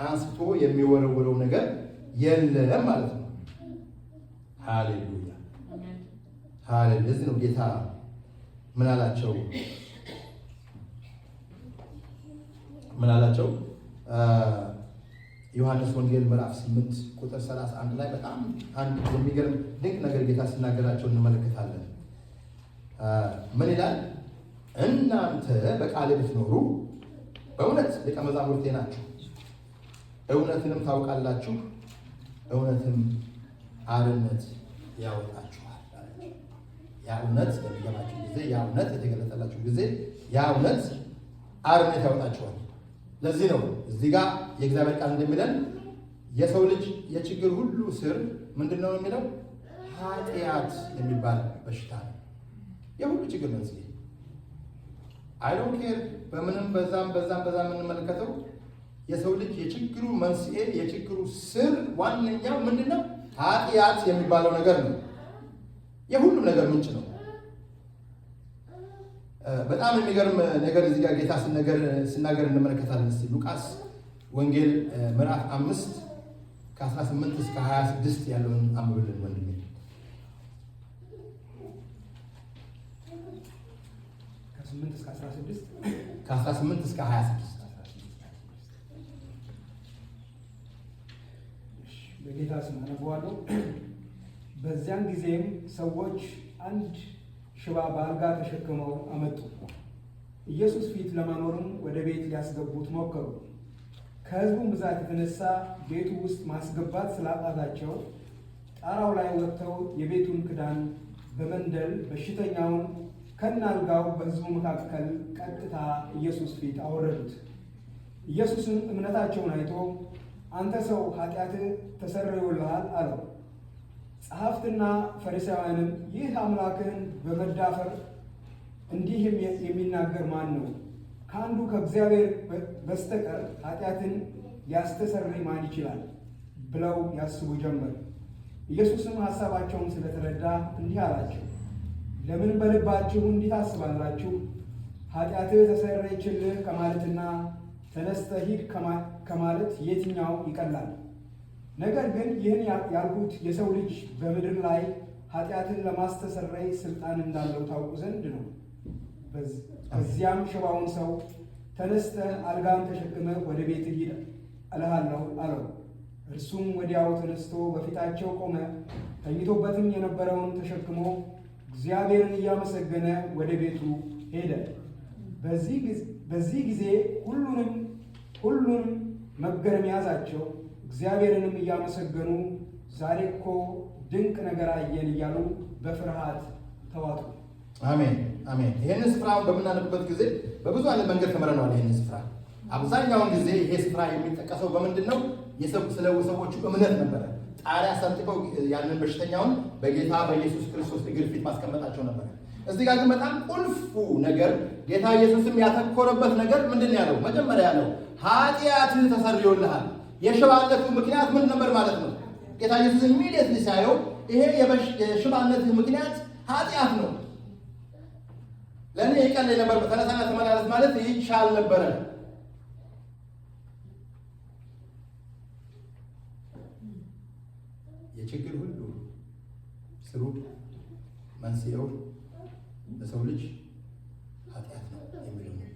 Speaker 1: አንስቶ የሚወረወረው ነገር የለም ማለት ነው። ሃሌሉያ ሃሌሉያ። ለዚህ ነው ጌታ ምን አላቸው? ዮሐንስ ወንጌል ምዕራፍ 8 ቁጥር 31 ላይ በጣም አንድ የሚገርም ድንቅ ነገር ጌታ ሲናገራቸው እንመለከታለን። ምን ይላል? እናንተ በቃሌ ብትኖሩ በእውነት ደቀ መዛሙርቴ ናችሁ፣ እውነትንም ታውቃላችሁ፣ እውነትም አርነት ያወጣችኋል። ያ እውነት በሚገባችሁ ጊዜ፣ ያ እውነት የተገለጠላችሁ ጊዜ፣ ያ እውነት አርነት ያወጣችኋል። ለዚህ ነው እዚህ ጋር የእግዚአብሔር ቃል እንደሚለን የሰው ልጅ የችግር ሁሉ ስር ምንድን ነው የሚለው? ኃጢአት የሚባል በሽታ ነው። የሁሉ ችግር መንስኤ አይ ዶንት ኬር በምንም በዛም የምንመለከተው የሰው ልጅ የችግሩ መንስኤ የችግሩ ስር ዋነኛው ምንድን ነው? ኃጢአት የሚባለው ነገር ነው። የሁሉም ነገር ምንጭ ነው። በጣም የሚገርም ነገር እዚህ ጋር ጌታ ሲናገር እንመለከታለን። እስቲ ሉቃስ ወንጌል ምዕራፍ 5 ከ18 እስከ 26 ያለውን አንብብልን ወንድሜ። ከ18 እስከ 26
Speaker 2: በጌታ ስም አነበዋለሁ። በዚያን ጊዜም ሰዎች አንድ ሽባ በአልጋ ተሸክመው አመጡ። ኢየሱስ ፊት ለማኖርም ወደ ቤት ሊያስገቡት ሞከሩ። ከሕዝቡም ብዛት የተነሳ ቤቱ ውስጥ ማስገባት ስላቃታቸው ጣራው ላይ ወጥተው የቤቱን ክዳን በመንደል በሽተኛውን ከነአልጋው በሕዝቡ መካከል ቀጥታ ኢየሱስ ፊት አወረዱት። ኢየሱስም እምነታቸውን አይቶ አንተ ሰው ኃጢአትህ ተሰርዮልሃል አለው። ጸሐፍትና ፈሪሳውያንም ይህ አምላክህን በመዳፈር እንዲህ የሚናገር ማን ነው? ከአንዱ ከእግዚአብሔር በስተቀር ኃጢአትን ሊያስተሰርይ ማን ይችላል? ብለው ያስቡ ጀመር። ኢየሱስም ሐሳባቸውን ስለተረዳ እንዲህ አላቸው፣ ለምን በልባችሁ እንዲህ ታስባላችሁ? ኃጢአትህ ተሰረየችልህ ከማለትና ተነስተህ ሂድ ከማለት የትኛው ይቀላል? ነገር ግን ይህን ያልሁት የሰው ልጅ በምድር ላይ ኃጢአትን ለማስተሰረይ ስልጣን እንዳለው ታውቁ ዘንድ ነው። በዚያም ሽባውን ሰው ተነስተህ አልጋን ተሸክመህ ወደ ቤት ሂድ እልሃለሁ አለው። እርሱም ወዲያው ተነስቶ በፊታቸው ቆመ። ተኝቶበትም የነበረውን ተሸክሞ እግዚአብሔርን እያመሰገነ ወደ ቤቱ ሄደ። በዚህ ጊዜ ሁሉንም መገረም ያዛቸው። እግዚአብሔርንም እያመሰገኑ ዛሬ እኮ ድንቅ ነገር አየን እያሉ በፍርሃት ተዋጡ።
Speaker 1: አሜን አሜን። ይህንን ስፍራ በምናነብበት ጊዜ በብዙ አይነት መንገድ ተምረነዋል። ይህንን ስፍራ አብዛኛውን ጊዜ ይሄ ስፍራ የሚጠቀሰው በምንድን ነው? ስለ ሰዎቹ እምነት ነበረ። ጣሪያ ሰንጥቀው ያንን በሽተኛውን በጌታ በኢየሱስ ክርስቶስ እግር ፊት ማስቀመጣቸው ነበረ። እዚህ ጋር ግን በጣም ቁልፉ ነገር ጌታ ኢየሱስም ያተኮረበት ነገር ምንድን ነው ያለው? መጀመሪያ ያለው ኃጢአትህ ተሰርዮልሃል። የሽባነቱ ምክንያት ምን ነበር ማለት ነው? ጌታ ኢየሱስ ኢሚዲየትሊ ሲያየው ይሄ የሽባነትህ ምክንያት ኃጢአት ነው። ለእኔ ይቀለኝ ነበር፣ ተነሳና ተመላለስ ማለት ይቻል ነበረ። የችግር ሁሉ ስሩ መንስኤው ለሰው ልጅ ኃጢአት ነው የሚለው ነው።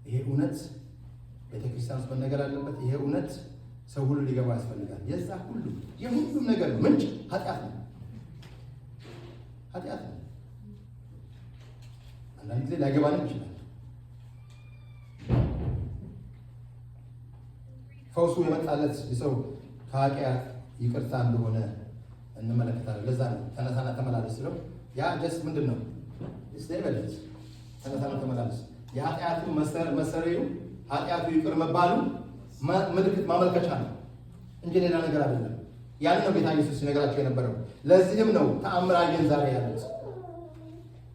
Speaker 1: ይሄ እውነት ቤተክርስቲያን ውስጥ መነገር አለበት። ይሄ እውነት ሰው ሁሉ ሊገባ ያስፈልጋል። የዛ ሁሉ የሁሉም ነገር ምንጭ ኃጢአት ነው። ኃጢአት ነው። አንዳንድ ጊዜ ላይገባንም ይችላል። ፈውሱ የመጣለት የሰው ከኃጢአት ይቅርታ እንደሆነ እንመለከታለን። ለዛ ነው ተነሳና ተመላለስ ስለው ያ ጀስት ምንድን ነው ስቴበልስ ተነሳና ተመላለስ የኃጢአቱ መሰረዩ ኃጢአቱ ይቅር መባሉ ምልክት ማመልከቻ ነው እንጂ ሌላ ነገር አይደለም። ያን ነው ጌታ ኢየሱስ ሲነግራቸው የነበረው። ለዚህም ነው ተአምራየን ዛሬ ያሉት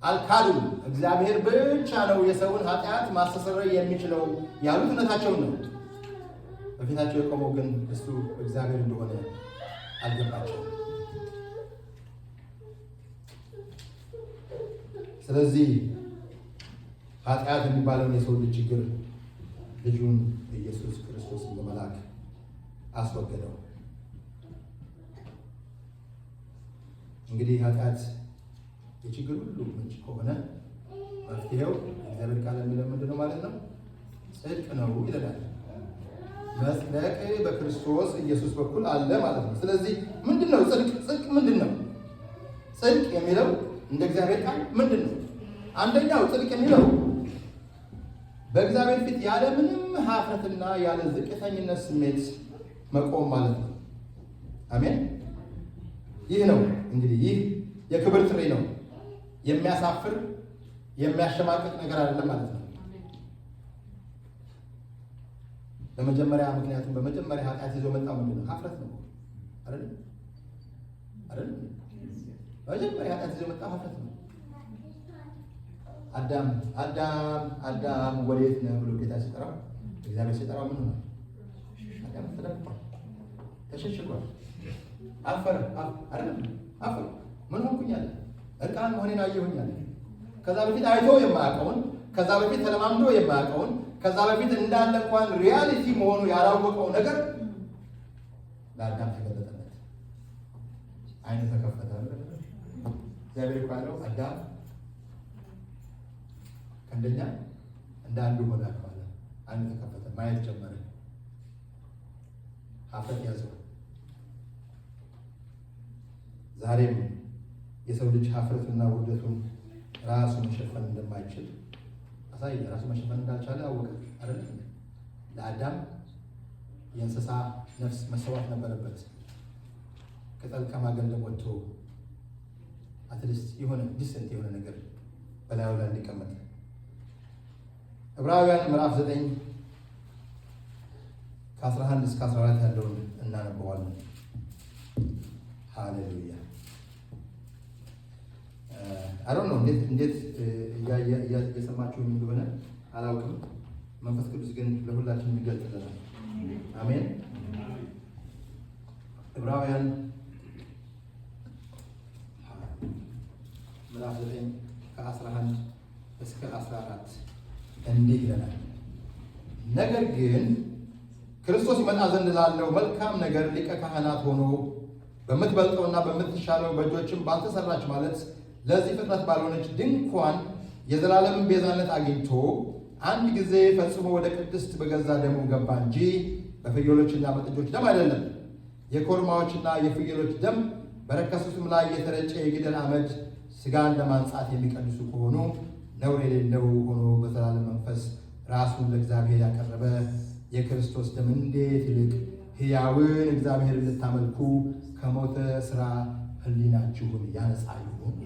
Speaker 1: አልካዱም። እግዚአብሔር ብቻ ነው የሰውን ኃጢአት ማስተሰረይ የሚችለው ያሉት እውነታቸውን ነው። በፊታቸው የቆመው ግን እሱ እግዚአብሔር እንደሆነ አልገባቸውም። ስለዚህ ኃጢአት የሚባለውን የሰው ልጅ ችግር ልጁን ኢየሱስ ክርስቶስን በመላክ አስወገደው። እንግዲህ ኃጢአት የችግር ሁሉ ምንጭ ከሆነ መፍትሄው እግዚአብሔር ቃል የሚለው ምንድን ነው ማለት ነው? ጽድቅ ነው ይለናል። መጽደቅ በክርስቶስ ኢየሱስ በኩል አለ ማለት ነው። ስለዚህ ምንድን ነው ጽድቅ? ጽድቅ ምንድን ነው? ጽድቅ የሚለው እንደ እግዚአብሔር ቃል ምንድን ነው? አንደኛው ጽድቅ የሚለው በእግዚአብሔር ፊት ያለ ምንም ሀፍረትና ያለ ዝቅተኝነት ስሜት መቆም ማለት ነው። አሜን። ይህ ነው እንግዲህ ይህ የክብር ጥሪ ነው። የሚያሳፍር የሚያሸማቅቅ ነገር አይደለም ማለት ነው። ምክንያቱም በመጀመሪያ ኃጢአት ይዞ መጣው ምንድን ነው? ሀፍረት ነው አይደል? አይደል? በመጀመሪያ ኃጢአት ይዞ መጣው ሀፍረት ነው። አዳም ወዴት ነህ ብሎ ጌታ ሲጠራው እግዚአብሔር ሲጠራው ምን ነው? አዳም ተደብቋል፣ ተሸሽጓል፣ አፈረ አይደል? አፈረ ምን ሆንኩኝ አለ። እርቃን መሆኔን አየሁኝ አለ። ከዛ በፊት አይቶ የማያውቀውን፣ ከዛ በፊት ተለማምዶ የማያውቀውን፣ ከዛ በፊት እንዳለ እንኳን ሪያሊቲ መሆኑ ያላወቀው ነገር ለአዳም ተገለጠለት። አይኑ ተከፈተ። እግዚአብሔር እኮ ያለው አዳም አንደኛ እንደ አንዱ ሆነ አለ። አይኑ ተከፈተ፣ ማየት ጀመረ። ሀፍረት ያዘው። ዛሬም የሰው ልጅ ሀፍረቱና ውርደቱን ራሱ መሸፈን እንደማይችል አሳየ። ራሱ መሸፈን እንዳልቻለ አወቀ አይደል? ለአዳም የእንስሳ ነፍስ መሰዋት ነበረበት። ቅጠል ከማገለብ ወጥቶ አትሊስት የሆነ ዲሰንት የሆነ ነገር በላዩ ላይ እንዲቀመጥ። ዕብራውያን ምዕራፍ 9 ከ11 እስከ 14 ያለውን እናነበዋለን። ሃሌሉያ። አሮን ነው እንዴት እየሰማችሁ እንደሆነ አላውቅም። መንፈስ ቅዱስ ግን ለሁላችንም ይገልጥልናል። አሜን። ዕብራውያን ምዕራፍ 9 ከ11 እስከ 14 እንዲህ ይለናል። ነገር ግን ክርስቶስ ይመጣ ዘንድ ላለው መልካም ነገር ሊቀ ካህናት ሆኖ በምትበልጠውና በምትሻለው በእጆችም ባልተሰራች ማለት ለዚህ ፍጥረት ባልሆነች ድንኳን የዘላለምን ቤዛነት አግኝቶ አንድ ጊዜ ፈጽሞ ወደ ቅድስት በገዛ ደሙ ገባ እንጂ በፍየሎችና በጥጆች ደም አይደለም። የኮርማዎችና የፍየሎች ደም በረከሱትም ላይ የተረጨ የጊደር አመድ ሥጋን ለማንጻት የሚቀድሱ ከሆኑ ነውር የሌለው ሆኖ በዘላለም መንፈስ ራሱን ለእግዚአብሔር ያቀረበ የክርስቶስ ደም እንዴት ይልቅ ሕያውን እግዚአብሔር ልታመልኩ ከሞተ ሥራ ሕሊናችሁን ያነጻ ይሁን።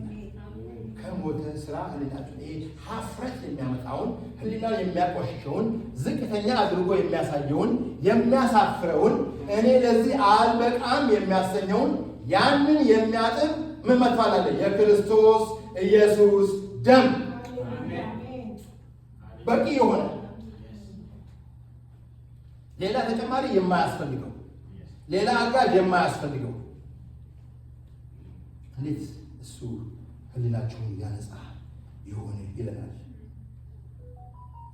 Speaker 1: ከሞተ ሥራ ሕሊናችሁን፣ ይሄ ሀፍረት የሚያመጣውን ሕሊናን የሚያቆሽሸውን ዝቅተኛ አድርጎ የሚያሳየውን የሚያሳፍረውን እኔ ለዚህ አልበቃም የሚያሰኘውን ያንን የሚያጥብ ምን መጥፋት አለ? የክርስቶስ ኢየሱስ ደም በቂ የሆነ ሌላ ተጨማሪ የማያስፈልገው ሌላ አጋዥ የማያስፈልገው እንዴት እሱ ሕሊናችሁን ያነጻ ይሆን ይለናል።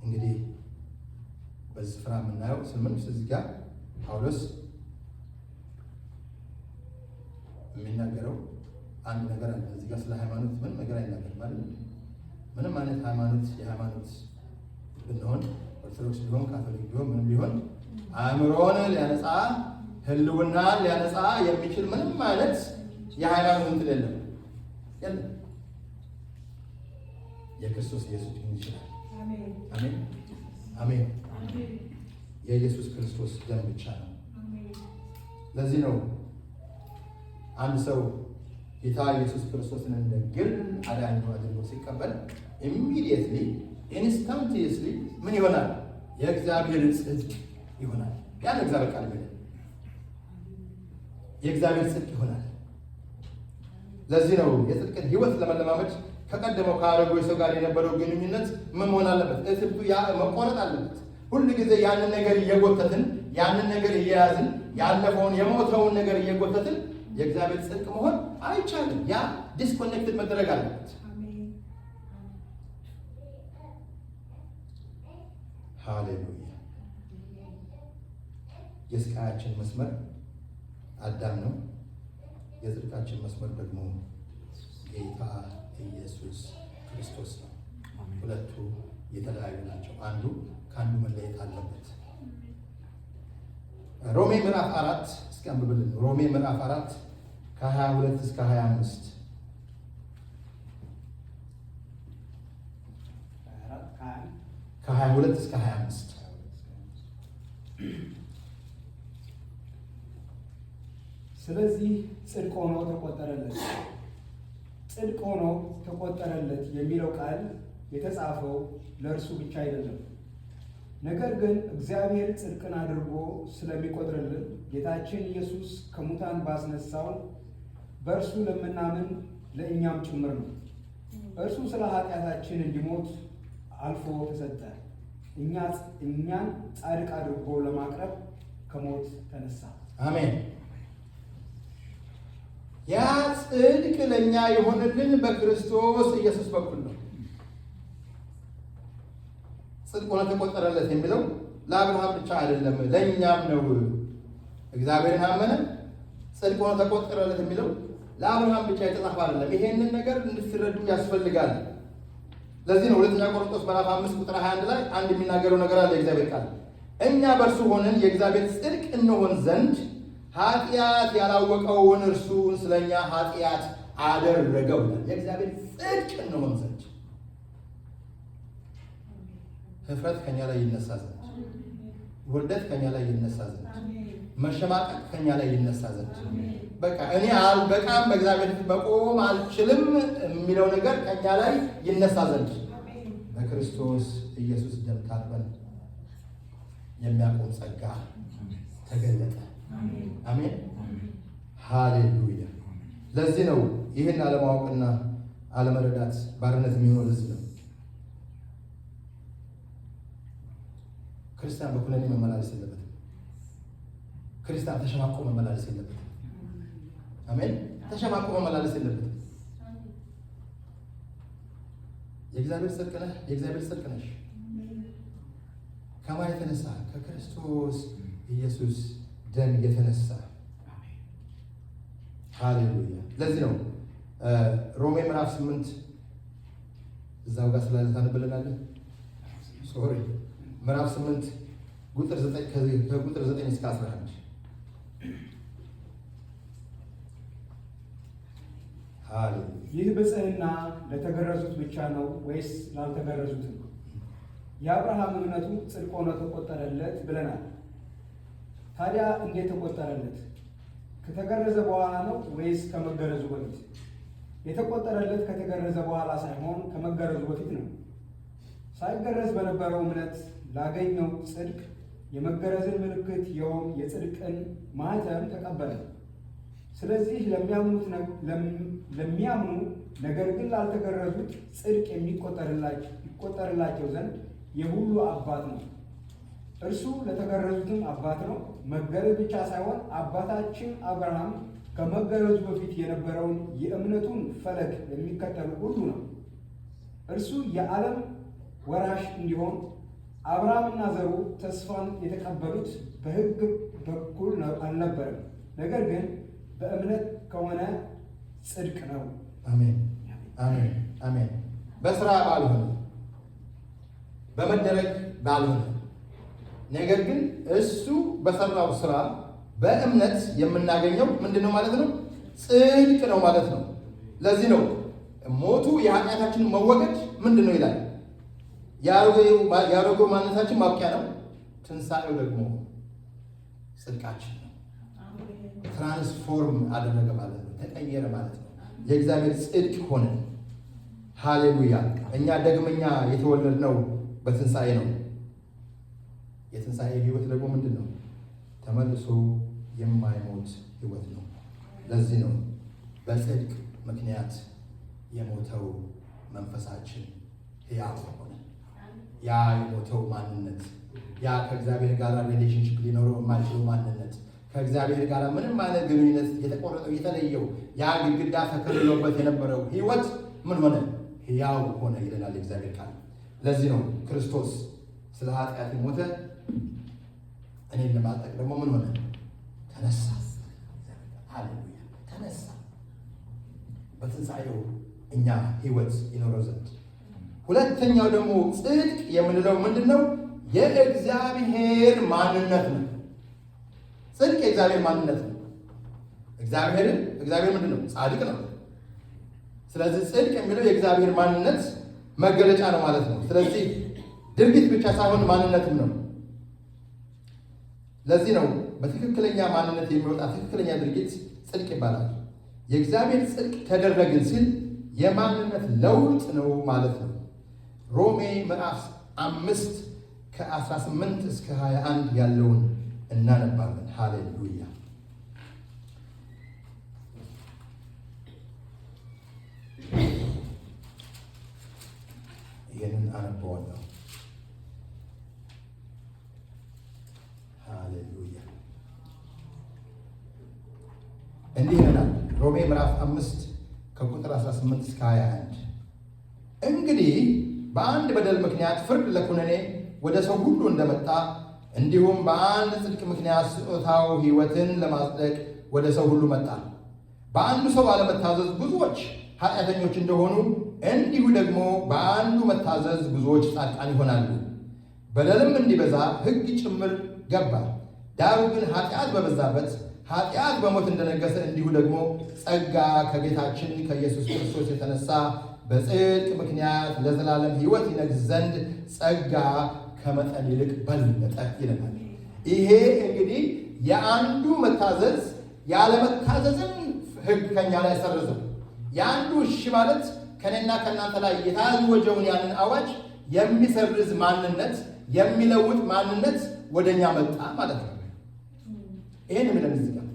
Speaker 1: እንግዲህ በዚህ ስፍራ የምናየው ስምንት እዚህ ጋር ጳውሎስ የሚናገረው አንድ ነገር አለ። እዚህ ጋር ስለ ሃይማኖት ምንም ነገር አይናገርም ማለት ነው። ምንም አይነት ሃይማኖት የሃይማኖት ብንሆን ኦርቶዶክስ ቢሆን ካቶሊክ ቢሆን ምንም ቢሆን አእምሮን ሊያነጻ ህልውና ሊያነጻ የሚችል ምንም አይነት የሃይማኖት እንትን የለም የለም። የክርስቶስ ኢየሱስ ግን ይችላል። አሜን አሜን። የኢየሱስ ክርስቶስ ደም ብቻ ነው። ለዚህ ነው አንድ ሰው ጌታ ኢየሱስ ክርስቶስን እንደ ግል አዳኝ አድርጎ ሲቀበል ኢሚዲየትሊ ኢንስታንቲየስሊ ምን ይሆናል? የእግዚአብሔር ጽድቅ ይሆናል። ያን እግዚአብሔር ቃል ነው። የእግዚአብሔር ጽድቅ ይሆናል። ለዚህ ነው የጽድቅን ሕይወት ለመለማመድ ከቀደመው ከአረጋዊ ሰው ጋር የነበረው ግንኙነት ምን መሆን አለበት? እትብቱ ያ መቆረጥ አለበት። ሁሉ ጊዜ ያንን ነገር እየጎተትን ያንን ነገር እየያዝን ያለፈውን የሞተውን ነገር እየጎተትን የእግዚአብሔር ጽድቅ መሆን አይቻልም። ያ ዲስኮኔክትድ መደረግ አለበት። ሃሌሉያ። የስቃያችን መስመር አዳም ነው። የጽድቃችን መስመር ደግሞ ጌታ ኢየሱስ ክርስቶስ ነው። ሁለቱ የተለያዩ ናቸው። አንዱ ከአንዱ መለየት አለበት። ሮሜ ምዕራፍ 4 እስኪ አንብብልን። ሮሜ ምዕራፍ 4 ከ22 እስከ 25 ከ22 እስከ 25
Speaker 2: ስለዚህ ጽድቅ ሆኖ ተቆጠረለት። ጽድቅ ሆኖ ተቆጠረለት የሚለው ቃል የተጻፈው ለእርሱ ብቻ አይደለም። ነገር ግን እግዚአብሔር ጽድቅን አድርጎ ስለሚቆጥርልን ጌታችን ኢየሱስ ከሙታን ባስነሳው በእርሱ ለምናምን ለእኛም ጭምር ነው። እርሱ ስለ ኃጢአታችን እንዲሞት አልፎ ተሰጠ። እኛን ጻድቅ አድርጎ ለማቅረብ ከሞት ተነሳ።
Speaker 1: አሜን። ያ ጽድቅ ለእኛ የሆነልን በክርስቶስ ኢየሱስ በኩል ነው። ጽድቅ ሆኖ ተቆጠረለት የሚለው ለአብርሃም ብቻ አይደለም፣ ለእኛም ነው። እግዚአብሔርን አመነ፣ ጽድቅ ሆኖ ተቆጠረለት የሚለው ለአብርሃም ብቻ የተጻፈ አይደለም። ይሄንን ነገር እንድትረዱ ያስፈልጋል። ለዚህ ነው ሁለተኛ ቆሮንቶስ ምዕራፍ 5 ቁጥር 21 ላይ አንድ የሚናገረው ነገር አለ። የእግዚአብሔር ቃል እኛ በእርሱ ሆነን የእግዚአብሔር ጽድቅ እንሆን ዘንድ ኃጢአት ያላወቀውን እርሱን ስለኛ ኃጢአት አደረገው። የእግዚአብሔር ጽድቅ እንሆን ዘንድ ህፍረት ከኛ ላይ ይነሳ ዘንድ፣ ውርደት ከኛ ላይ ይነሳ ዘንድ፣ መሸማቀቅ ከኛ ላይ ይነሳ ዘንድ፣ በቃ እኔ በጣም በእግዚአብሔር ፊት መቆም አልችልም የሚለው ነገር ከኛ ላይ ይነሳ ዘንድ በክርስቶስ ኢየሱስ ደም ታጥበን የሚያቆም ጸጋ ተገለጠ። አሜን፣ ሃሌሉያ። ለዚህ ነው ይህን አለማወቅና አለመረዳት ባርነት የሚሆነው። ለዚህ ነው ክርስቲያን በኩነኔ መመላለስ የለበትም። ክርስቲያን ተሸማቆ መመላለስ የለበትም። አሜን፣ ተሸማቆ መመላለስ የለበትም። የእግዚአብሔር ጽድቅ ነህ፣ የእግዚአብሔር ጽድቅ ነሽ። ከማን የተነሳ? ከክርስቶስ ኢየሱስ ደም የተነሳ። ሃሌሉያ። ለዚህ ነው ሮሜ ምዕራፍ 8 እዛው ጋር ስላለ ታነብልናለን። ሶሪ ምዕራፍ 8 ቁጥር 9 ከቁጥር 9 እስከ 11
Speaker 2: ይህ ብፅዕና ለተገረዙት ብቻ ነው ወይስ ላልተገረዙትም? የአብርሃም እምነቱ ጽድቅ ሆኖ ተቆጠረለት ብለናል። ታዲያ እንዴት ተቆጠረለት? ከተገረዘ በኋላ ነው ወይስ ከመገረዙ በፊት? የተቆጠረለት ከተገረዘ በኋላ ሳይሆን ከመገረዙ በፊት ነው። ሳይገረዝ በነበረው እምነት ላገኘው ጽድቅ የመገረዝን ምልክት የሆነ የጽድቅን ማኅተም ተቀበለ። ስለዚህ ለሚያምኑ ነገር ግን ላልተገረዙት ጽድቅ ይቆጠርላቸው ዘንድ የሁሉ አባት ነው። እርሱ ለተገረዙትም አባት ነው። መገረዝ ብቻ ሳይሆን አባታችን አብርሃም ከመገረዙ በፊት የነበረውን የእምነቱን ፈለግ የሚከተሉ ሁሉ ነው። እርሱ የዓለም ወራሽ እንዲሆን አብርሃምና ዘሩ ተስፋን የተቀበሉት በሕግ በኩል አልነበረም፣ ነገር ግን በእምነት ከሆነ ጽድቅ ነው።
Speaker 1: አሜን፣ አሜን፣ አሜን። በስራ ባልሆነ በመደረግ ባልሆነ ነገር ግን እሱ በሰራው ስራ በእምነት የምናገኘው ምንድነው ማለት ነው? ጽድቅ ነው ማለት ነው። ለዚህ ነው ሞቱ የኃጢአታችን መወገድ ምንድነው ይላል። ያሮጌው ማንነታችን ማብቂያ ነው። ትንሣኤው ደግሞ ጽድቃችን ነው። ትራንስፎርም አደረገ ማለት ነው። ተቀየረ ማለት ነው። የእግዚአብሔር ጽድቅ ሆነ። ሃሌሉያ። እኛ ደግመኛ የተወለድነው በትንሣኤ ነው። የትንሣኤ ህይወት ደግሞ ምንድን ነው? ተመልሶ የማይሞት ህይወት ነው። ለዚህ ነው በጽድቅ ምክንያት የሞተው መንፈሳችን ሕያው ሆነ። ያ የሞተው ማንነት፣ ያ ከእግዚአብሔር ጋር ሪሌሽንሽፕ ሊኖረው የማይችለው ማንነት፣ ከእግዚአብሔር ጋር ምንም አይነት ግንኙነት የተቆረጠው የተለየው ያ ግድግዳ ተከልሎበት የነበረው ህይወት ምን ሆነ? ሕያው ሆነ ይለናል የእግዚአብሔር ቃል። ለዚህ ነው ክርስቶስ ስለ ኃጢአት ሞተ፣ እኔን ለማጠቅ ደግሞ ምን ሆነ? ተነሳ። ሃሌሉያ፣ ተነሳ። በትንሣኤው እኛ ህይወት ይኖረው ዘንድ። ሁለተኛው ደግሞ ጽድቅ የምንለው ምንድን ነው? የእግዚአብሔር ማንነት ነው። ጽድቅ የእግዚአብሔር ማንነት ነው። እግዚአብሔር ምንድን ነው? ጻድቅ ነው። ስለዚህ ጽድቅ የሚለው የእግዚአብሔር ማንነት መገለጫ ነው ማለት ነው። ስለዚህ ድርጊት ብቻ ሳይሆን ማንነትም ነው። ለዚህ ነው በትክክለኛ ማንነት የሚወጣ ትክክለኛ ድርጊት ጽድቅ ይባላል። የእግዚአብሔር ጽድቅ ተደረግን ሲል የማንነት ለውጥ ነው ማለት ነው። ሮሜ ምዕራፍ 5 ከ18 እስከ 21 ያለውን እናነባለን። ሃሌሉያ። ይህንን አነበዋለሁ። ሃሌሉያ። እንዲህ ይላል ሮሜ ምዕራፍ 5 ከቁጥር 18 እስከ 21። እንግዲህ በአንድ በደል ምክንያት ፍርድ ለኩነኔ ወደ ሰው ሁሉ እንደመጣ እንዲሁም በአንድ ጽድቅ ምክንያት ስጦታው ሕይወትን ለማጽደቅ ወደ ሰው ሁሉ መጣ። በአንዱ ሰው አለመታዘዝ ብዙዎች ኃጢአተኞች እንደሆኑ እንዲሁ ደግሞ በአንዱ መታዘዝ ብዙዎች ጻድቃን ይሆናሉ። በደልም እንዲበዛ ሕግ ጭምር ገባ። ዳሩ ግን ኃጢአት በበዛበት ኃጢአት በሞት እንደነገሰ እንዲሁ ደግሞ ጸጋ ከጌታችን ከኢየሱስ ክርስቶስ የተነሳ በጽድቅ ምክንያት ለዘላለም ሕይወት ይነግስ ዘንድ ጸጋ ከመጠን ይልቅ በለጠ ይለናል። ይሄ እንግዲህ የአንዱ መታዘዝ ያለመታዘዝን ሕግ ከኛ ላይ ሰረዘው። የአንዱ እሺ ማለት ከኔና ከእናንተ ላይ የታወጀውን ያንን አዋጅ የሚሰርዝ ማንነት፣ የሚለውጥ ማንነት ወደኛ መጣ ማለት ነው። ይሄን የሚለን እዚህ ጋር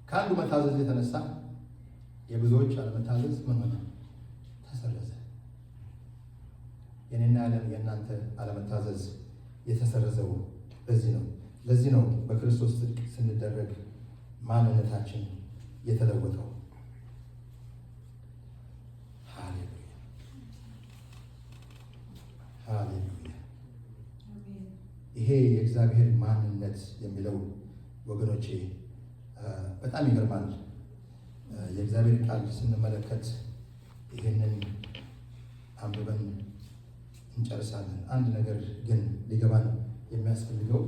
Speaker 1: ከአንዱ መታዘዝ የተነሳ የብዙዎች አለመታዘዝ ምን ሆነ? ተሰረዘ። የኔና የእናንተ አለመታዘዝ የተሰረዘው ለዚህ ነው። ለዚህ ነው በክርስቶስ ጽድቅ ስንደረግ ማንነታችን የተለወጠው። ሃሌሉያ ሃሌሉያ። ይሄ የእግዚአብሔር ማንነት የሚለው ወገኖቼ በጣም ይገርማል። የእግዚአብሔር ቃል ስንመለከት ይህንን አንብበን እንጨርሳለን። አንድ ነገር ግን ሊገባን የሚያስፈልገው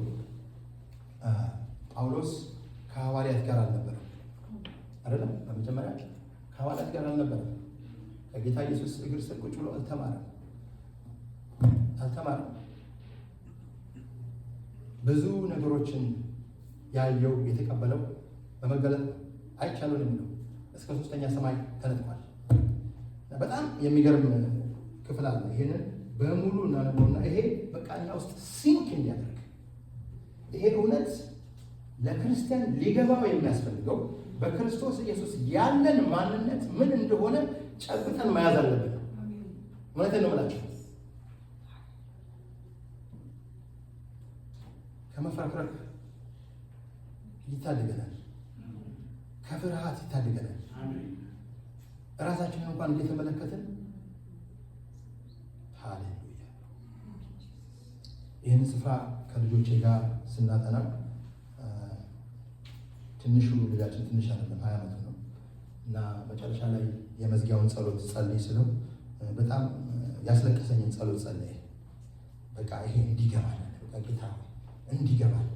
Speaker 1: ጳውሎስ ከሐዋርያት ጋር አልነበረም አይደለም። በመጀመሪያ ከሐዋርያት ጋር አልነበረም። ከጌታ ኢየሱስ እግር ስር ቁጭ ብሎ አልተማረም። ብዙ ነገሮችን ያየው የተቀበለው በመገለጥ አይቻለው የሚለው እስከ 3ኛ ሰማይ ተነጥቋል። በጣም የሚገርም ክፍል አለ። ይሄንን በሙሉ እናነበውና ይሄ በቃ እኛ ውስጥ ሲንክ እንዲያደርግ ይሄ እውነት ለክርስቲያን ሊገባው የሚያስፈልገው በክርስቶስ ኢየሱስ ያለን ማንነት ምን እንደሆነ ጨብጠን መያዝ አለብን። እውነቴን ነው የምላችሁ። ከመፍረክረክ ይታደገናል። ከፍርሃት ይታደገናል። ራሳችንን እንኳን እየተመለከትን ሃሌሉያ። ይህን ስፍራ ከልጆቼ ጋር ስናጠና ትንሹ ልጃችን ትንሽ አይደለም፣ 20 ዓመቱ ነው እና መጨረሻ ላይ የመዝጊያውን ጸሎት ጸልይ ስለው በጣም ያስለቀሰኝን ጸሎት ጸለየ። በቃ ይሄ እንዲገባል ጌታ እንዲገባል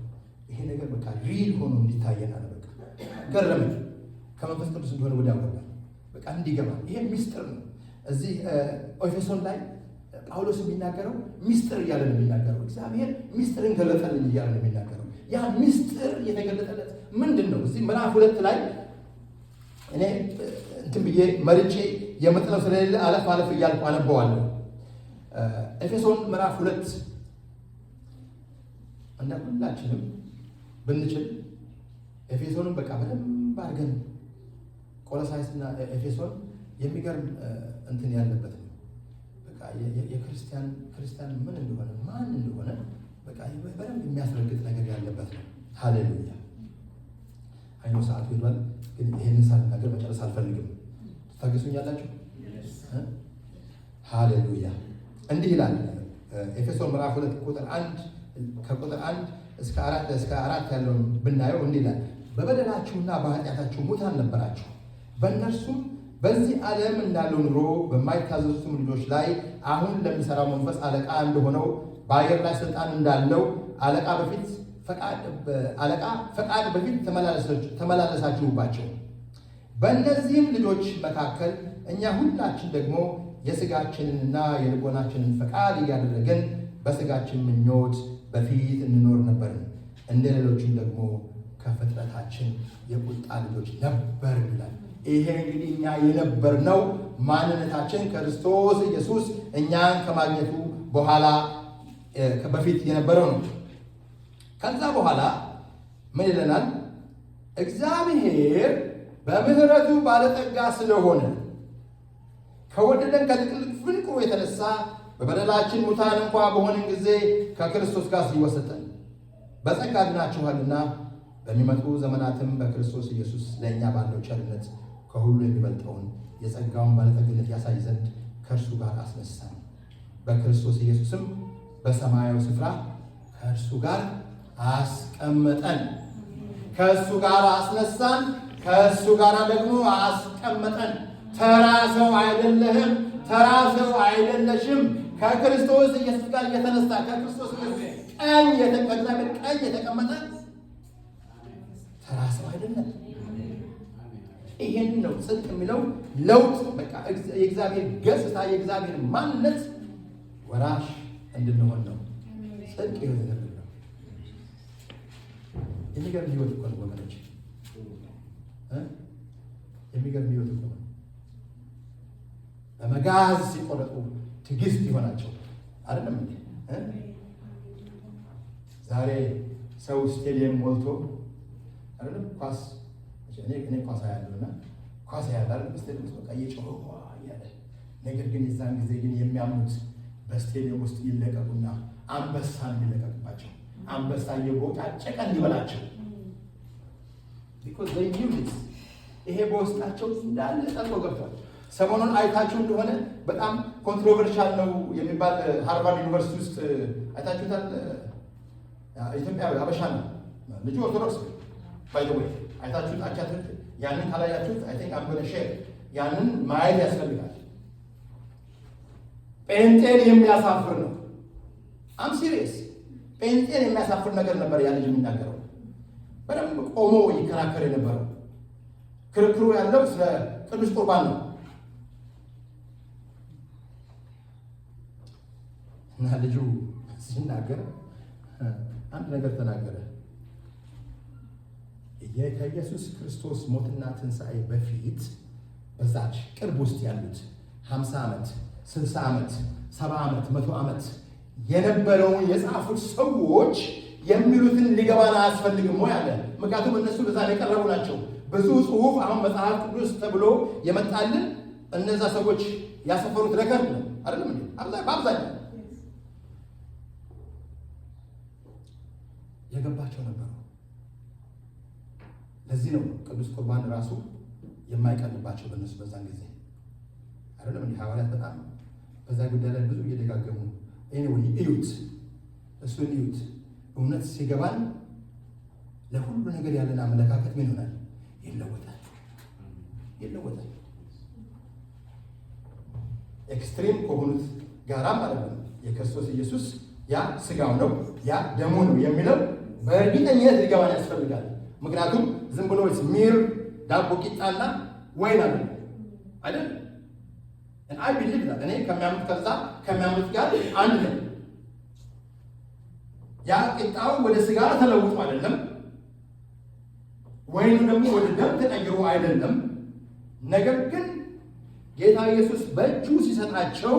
Speaker 1: ይሄ ነገር በቃ ሪል ሆኖ እንዲታየን አለ። በቃ ገረመኝ። ከመንፈስ ቅዱስ እንደሆነ ወዲያው ገባኝ። በቃ እንዲገባል ይሄ ሚስጥር ነው። እዚህ ኤፌሶን ላይ ጳውሎስ የሚናገረው ሚስጥር እያለ ነው የሚናገረው። እግዚአብሔር ሚስጥርን ገለጠልን እያለ ነው የሚናገረው። ያ ሚስጥር የተገለጠለት ምንድን ነው? እዚህ ምዕራፍ 2 ላይ እኔ እንትን ብዬ መርጬ የምጥለው ስለሌለ አለፍ አለፍ እያልኩ አነበዋለሁ። ኤፌሶን ምዕራፍ 2 እና ሁላችንም ብንችል ኤፌሶንን በቃ በደንብ አድርገን ቆሎሳይስና ኤፌሶን የሚገርም እንትን ያለበት ነው። በቃ የክርስቲያን ምን እንደሆነ ማን እንደሆነ በቃ በደንብ የሚያስረግጥ ነገር ያለበት ነው። ሃሌሉያ። አይኖ ሰዓቱ ሄዷል፣ ግን ይሄንን ሳልናገር መጨረስ አልፈልግም። ታገሱኛላችሁ? ሃሌሉያ። እንዲህ ይላል ኤፌሶን ምዕራፍ 2 ቁጥር 1 ከቁጥር 1 እስከ 4 ያለውን ብናየው እንዲህ ይላል። በበደላችሁና በኃጢአታችሁ ሙታን ነበራችሁ፣ በእነርሱም በዚህ ዓለም እንዳለው ኑሮ በማይታዘዙትም ልጆች ላይ አሁን ለሚሰራው መንፈስ አለቃ እንደሆነው በአየር ላይ ስልጣን እንዳለው አለቃ ፈቃድ በፊት ተመላለሳችሁባቸው። በእነዚህም ልጆች መካከል እኛ ሁላችን ደግሞ የሥጋችንንና የልቦናችንን ፈቃድ እያደረግን በሥጋችን ምኞት በፊት እንኖር ነበርን። እንደ ሌሎችም ደግሞ ከፍጥረታችን የቁጣ ልጆች ነበር ይላል። ይሄ እንግዲህ እኛ የነበርነው ማንነታችን ክርስቶስ ኢየሱስ እኛን ከማግኘቱ በኋላ በፊት የነበረው ነው። ከዛ በኋላ ምን ይለናል? እግዚአብሔር በምሕረቱ ባለጠጋ ስለሆነ ከወደደን ከጥቅል ፍቅሩ የተነሳ በበደላችን ሙታን እንኳ በሆንን ጊዜ ከክርስቶስ ጋር ሲወሰጠን በጸጋ ድናችኋልና በሚመጡ ዘመናትም በክርስቶስ ኢየሱስ ለእኛ ባለው ቸርነት ከሁሉ የሚበልጠውን የጸጋውን ባለጠግነት ያሳይ ዘንድ ከእርሱ ጋር አስነሳን። በክርስቶስ ኢየሱስም በሰማያዊ ስፍራ ከእርሱ ጋር አስቀመጠን። ከእሱ ጋር አስነሳን፣ ከእሱ ጋር ደግሞ አስቀመጠን። ተራ ሰው አይደለህም፣ ተራ ሰው አይደለሽም። ከክርስቶስ ኢየሱስ ጋር የተነሳ ከክርስቶስ ኢየሱስ ቀኝ የተቀመጠ ተራ ሰው አይደለም። ይሄን ነው ጽድቅ የሚለው ለውጥ። በቃ የእግዚአብሔር ገጽታ የእግዚአብሔር ማንነት ወራሽ እንድንሆን ነው ጽድቅ የሆነ ነው። የሚገርም ህይወት እኮ ነው ወገኖች፣ የሚገርም ህይወት እኮ ነው። በመጋዝ ሲቆረጡ ትዕግስት ይሆናቸው አይደለም እንዴ? ዛሬ ሰው ስቴዲየም ሞልቶ አይደለም ኳስ እኔ ኳስ ያለውና ኳስ ያላል ስቴዲየም ውስጥ በቃ እየጮኸ ያለ ነገር ግን የዛን ጊዜ ግን የሚያምኑት በስቴዲየም ውስጥ ይለቀቁና አንበሳን ይለቀቅባቸው፣ አንበሳ እየቦጫጨቀ እንዲበላቸው because they knew this። ይሄ በውስጣቸው እንዳለ ጠልቆ ገብቷል። ሰሞኑን አይታችሁ እንደሆነ በጣም ኮንትሮቨርሻል ነው የሚባል ሃርቫርድ ዩኒቨርሲቲ ውስጥ አይታችሁታል። ኢትዮጵያ አበሻ ነው ልጁ ኦርቶዶክስ ባይ ዘ ወይ አይታችሁት አቻችሁ። ያንን ካላያችሁት አይ ቲንክ አም ጎና ሼር ያንን ማየት ያስፈልጋል። ጴንጤን የሚያሳፍር ነው። አም ሲሪየስ ጴንጤን የሚያሳፍር ነገር ነበር ያ ልጅ የሚናገረው። በደንብ ቆሞ ይከራከር የነበረው ክርክሩ ያለው ስለ ቅዱስ ቁርባን ነው። እና ልጁ ሲናገር አንድ ነገር ተናገረ። ከኢየሱስ ክርስቶስ ሞትና ትንሣኤ በፊት በዛች ቅርብ ውስጥ ያሉት 50 ዓመት 60 ዓመት 70 ዓመት 100 ዓመት የነበረውን የጻፉት ሰዎች የሚሉትን ሊገባን አያስፈልግም ወይ አለ። ምክንያቱም እነሱ በዛ የቀረቡ ናቸው። ብዙ ጽሑፍ አሁን መጽሐፍ ቅዱስ ተብሎ የመጣልን እነዛ ሰዎች ያሰፈሩት ረከርድ ነው አይደለም እንዴ? በአብዛኛው የገባቸው ነበሩ። ለዚህ ነው ቅዱስ ቁርባን ራሱ የማይቀርባቸው በእነሱ በዛን ጊዜ አይደለም እንዴ? ሐዋርያት በጣም በዛ ጉዳይ ላይ ብዙ እየደጋገሙ ኤኒዌይ እዩት፣ እሱን እዩት። እውነት ሲገባን ለሁሉ ነገር ያለን አመለካከት ምን ይሆናል? ይለወጣል፣ ይለወጣል። ኤክስትሪም ከሆኑት ጋራ ማለት ነው የክርስቶስ ኢየሱስ ያ ስጋው ነው ያ ደሙ ነው የሚለው በእርግጠኝነት ሊገባን ያስፈልጋል። ምክንያቱም ዝም ብሎ ሚር ዳቦ ቂጣና ወይን አለ አይደል? አይ ቢሊቭ ዳት እኔ ከሚያምኑት ጋር አንድ ነው። ያ ቂጣው ወደ ስጋ ተለውጦ አይደለም፣ ወይኑ ደግሞ ወደ ደም ተቀይሮ አይደለም። ነገር ግን ጌታ ኢየሱስ በእጁ ሲሰጣቸው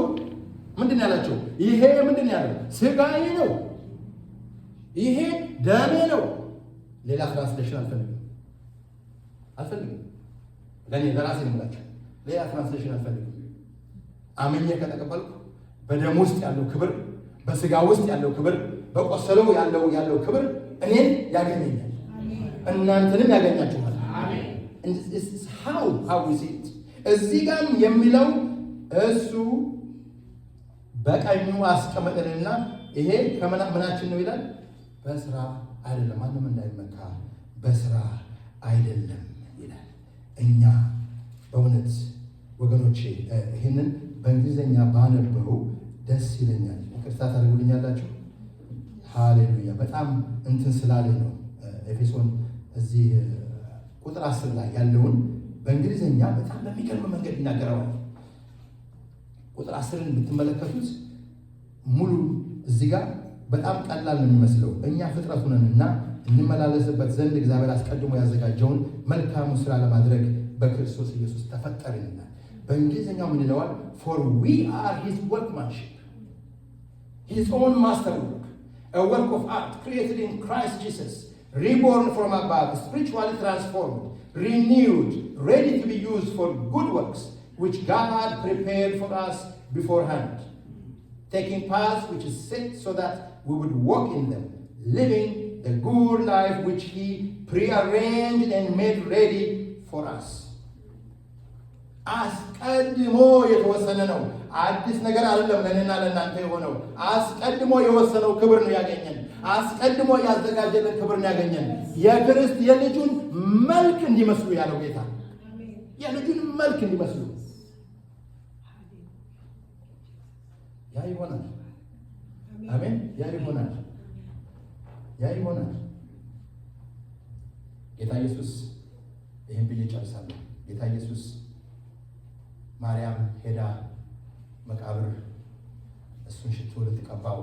Speaker 1: ምንድን ያላቸው? ይሄ ምንድን ያለው? ስጋዬ ነው፣ ይሄ ደሜ ነው። ሌላ ትራንስሌሽን አልፈልግም። ለእኔ ለራሴ ነው የምላቸው። ሌላ ትራንስሌሽን አልፈልግም። አምኜ ከተቀበልኩ በደም ውስጥ ያለው ክብር፣ በስጋ ውስጥ ያለው ክብር፣ በቆሰለው ያለው ክብር እኔን ያገኘኛል፣ እናንተንም ያገኛችኋል። እዚህ ጋርም የሚለው እሱ በቀኙ አስቀመጠንና ይሄ ከምናችን ነው ይላል። በስራ አይደለም፣ ማንም እንዳይመካ በስራ አይደለም ይላል። እኛ በእውነት ወገኖቼ ይህንን በእንግሊዝኛ ባነበው ደስ ይለኛል። ይቅርታ ታደርጉልኛላችሁ? ሃሌሉያ። በጣም እንትን ስላለ ነው። ኤፌሶን እዚህ ቁጥር 10 ላይ ያለውን በእንግሊዝኛ በጣም በሚገርም መንገድ ይናገረዋል። ቁጥር 10ን ብትመለከቱት ሙሉ እዚህ ጋር በጣም ቀላል ነው የሚመስለው። እኛ ፍጥረቱ ነንና እንመላለስበት ዘንድ እግዚአብሔር አስቀድሞ ያዘጋጀውን መልካሙን ስራ ለማድረግ በክርስቶስ ኢየሱስ ተፈጠርንና። በእንግሊዝኛው ምን ይለዋል? for we are his workmanship, his own masterwork, a work of art created in Christ Jesus, reborn from above, spiritually transformed, renewed, ready to be used for good works which God prepared for us beforehand, taking paths which is set so that we would walk in them, living the good life which he prearranged and made ready for us. አስቀድሞ የተወሰነ ነው። አዲስ ነገር አይደለም ለእኔና ለእናንተ የሆነው። አስቀድሞ የወሰነው ክብር ነው ያገኘን። አስቀድሞ ያዘጋጀልን ክብር ነው ያገኘን። የልጁን መልክ እንዲመስሉ ያለው ጌታ፣ የልጁን መልክ እንዲመስሉ ያ ይሆናል። አሜን። ያ ይሆናል። ጌታ ኢየሱስ ይህን ብዬ ጨርሳለሁ። ጌታ ኢየሱስ ማርያም ሄዳ መቃብር እሱን ሽቶ ልትቀባው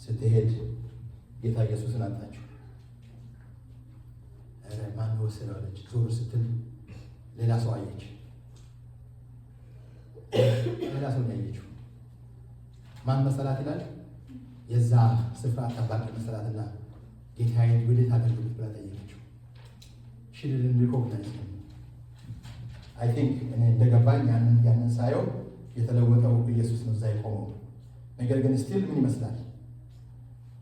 Speaker 1: ስትሄድ ጌታ ኢየሱስን አጣችው። ማን ወሰደው አለች። ዞር ስትል ሌላ ሰው አየች። ሌላ ሰው ያየችው ማን መሰላት ይላል? የዛ ስፍራ ጠባቂ መሰላትና ጌታዬን ወዴት አደረጉት ብላ ጠየቀችው። ሽልልን ሪኮግናይዝ አይ ቲንክ እኔ እንደገባኝ ያንን ሳየው የተለወጠው ኢየሱስ ነው እዛ የቆመው። ነገር ግን ስቲል ምን ይመስላል?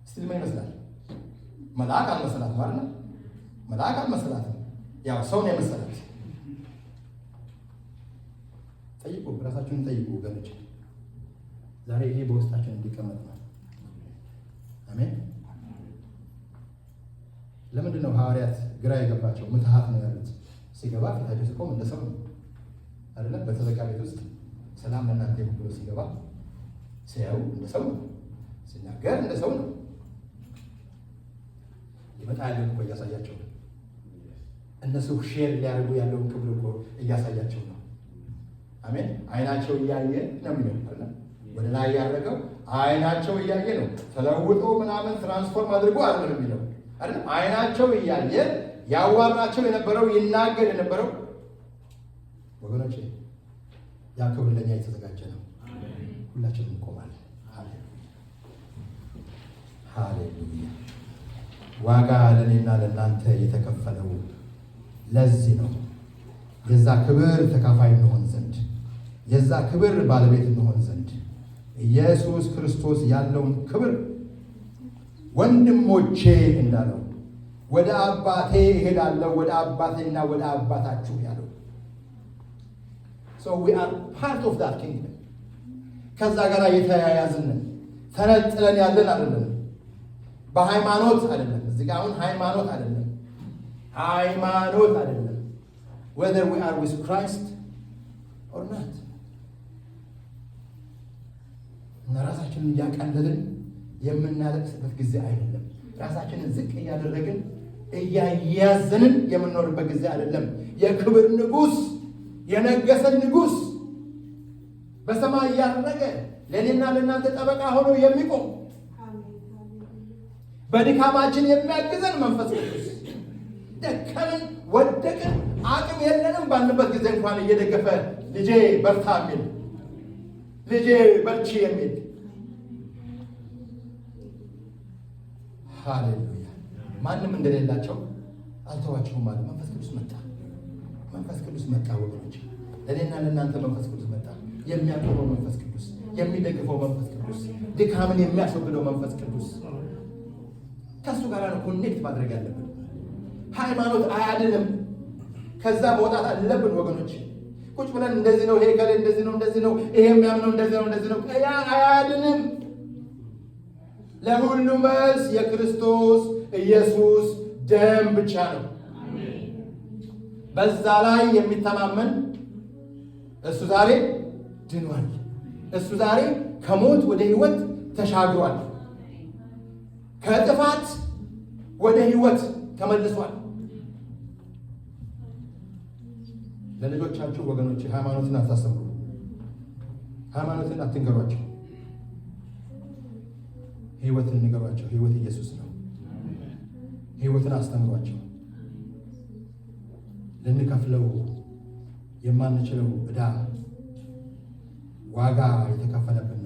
Speaker 1: ስቲል ምን ይመስላል? መልአክ አልመሰላትም አይደል? መልአክ አልመሰላትም። ያው ሰው ነው የመሰላት። ጠይቁ፣ ራሳችሁን ጠይቁ ወገኖች። ዛሬ ይሄ በውስጣችን እንዲቀመጥ ነው። አሜን። ለምንድን ነው ሐዋርያት ግራ የገባቸው? ምትሃት ነው ያሉት። ሲገባ ፊታቸው ሲቆም እንደ ሰው ነው አይደለም? በተዘጋ ቤት ውስጥ ሰላም ለእናንተ ይሁን ብሎ ሲገባ ሲያዩ እንደ ሰው ነው፣ ሲናገር እንደ ሰው ነው። ይመጣ ያለውን እኮ እያሳያቸው ነው። እነሱ ሼር ሊያደርጉ ያለውን ክብር እኮ እያሳያቸው ነው። አሜን። አይናቸው እያየ ነው የሚለው ወደ ላይ ያደረገው አይናቸው እያየ ነው። ተለውጦ ምናምን ትራንስፎርም አድርጎ አይደለም የሚለው አይደል? አይናቸው እያየ ያዋራቸው የነበረው ይናገር የነበረው ወገኖች፣ ያ ክብር ለኛ የተዘጋጀ ነው። ሁላችንም እንቆማለን። ሃሌሉያ። ዋጋ ለእኔና ለእናንተ የተከፈለው ለዚህ ነው። የዛ ክብር ተካፋይ እንሆን ዘንድ፣ የዛ ክብር ባለቤት እንሆን ዘንድ ኢየሱስ ክርስቶስ ያለውን ክብር ወንድሞቼ እንዳለው ወደ አባቴ እሄዳለሁ፣ ወደ አባቴና ወደ አባታችሁ ያለው so we are part of that kingdom። ከዛ ጋር የተያያዝን ተነጥለን ያለን አይደለም። በሃይማኖት አይደለም። እዚህ ጋር አሁን ሃይማኖት አይደለም፣ ሃይማኖት አይደለም። whether we are with Christ or not። እና ራሳችንን እያቀለልን የምናለቅስበት ጊዜ አይደለም። ራሳችንን ዝቅ እያደረግን እያያዘንን የምንኖርበት ጊዜ አይደለም። የክብር ንጉሥ፣ የነገሰን ንጉሥ በሰማይ እያደረገ ለእኔና ለእናንተ ጠበቃ ሆኖ የሚቆም በድካማችን የሚያግዘን መንፈስ ቅዱስ ደከምን፣ ወደቅን፣ አቅም የለንም ባልንበት ጊዜ እንኳን እየደገፈ ልጄ በርታ የሚል ልጄ በርቺ የሚል ሃሌሉያ። ማንም እንደሌላቸው አልተዋቸውም ማለት መንፈስ ቅዱስ መጣ። መንፈስ ቅዱስ መጣ ወገኖች፣ ለእኔና ለእናንተ መንፈስ ቅዱስ መጣ። የሚያቆመው መንፈስ ቅዱስ፣ የሚደግፈው መንፈስ ቅዱስ፣ ድካምን የሚያስወግደው መንፈስ ቅዱስ ከእሱ ጋር ነው ኮኔክት ማድረግ ያለብን። ሃይማኖት አያድንም። ከዛ መውጣት አለብን ወገኖች። ቁጭ ብለን እንደዚህ ነው፣ ይሄ ከሌ እንደዚህ ነው፣ እንደዚህ ነው፣ ይሄ የሚያምነው እንደዚህ ነው፣ እንደዚህ ነው፣ ያ አያድንም። ለሁሉ መልስ የክርስቶስ ኢየሱስ ደም ብቻ ነው። በዛ ላይ የሚተማመን እሱ ዛሬ ድኗል። እሱ ዛሬ ከሞት ወደ ሕይወት ተሻግሯል። ከጥፋት ወደ ሕይወት ተመልሷል። ለልጆቻችሁ ወገኖች ሃይማኖትን አታስተምሩ፣ ሃይማኖትን አትንገሯቸው፣ ሕይወትን ንገሯቸው። ሕይወት ኢየሱስ ነው። ሕይወትን አስተምሯቸው። ልንከፍለው የማንችለው ዕዳ ዋጋ የተከፈለብን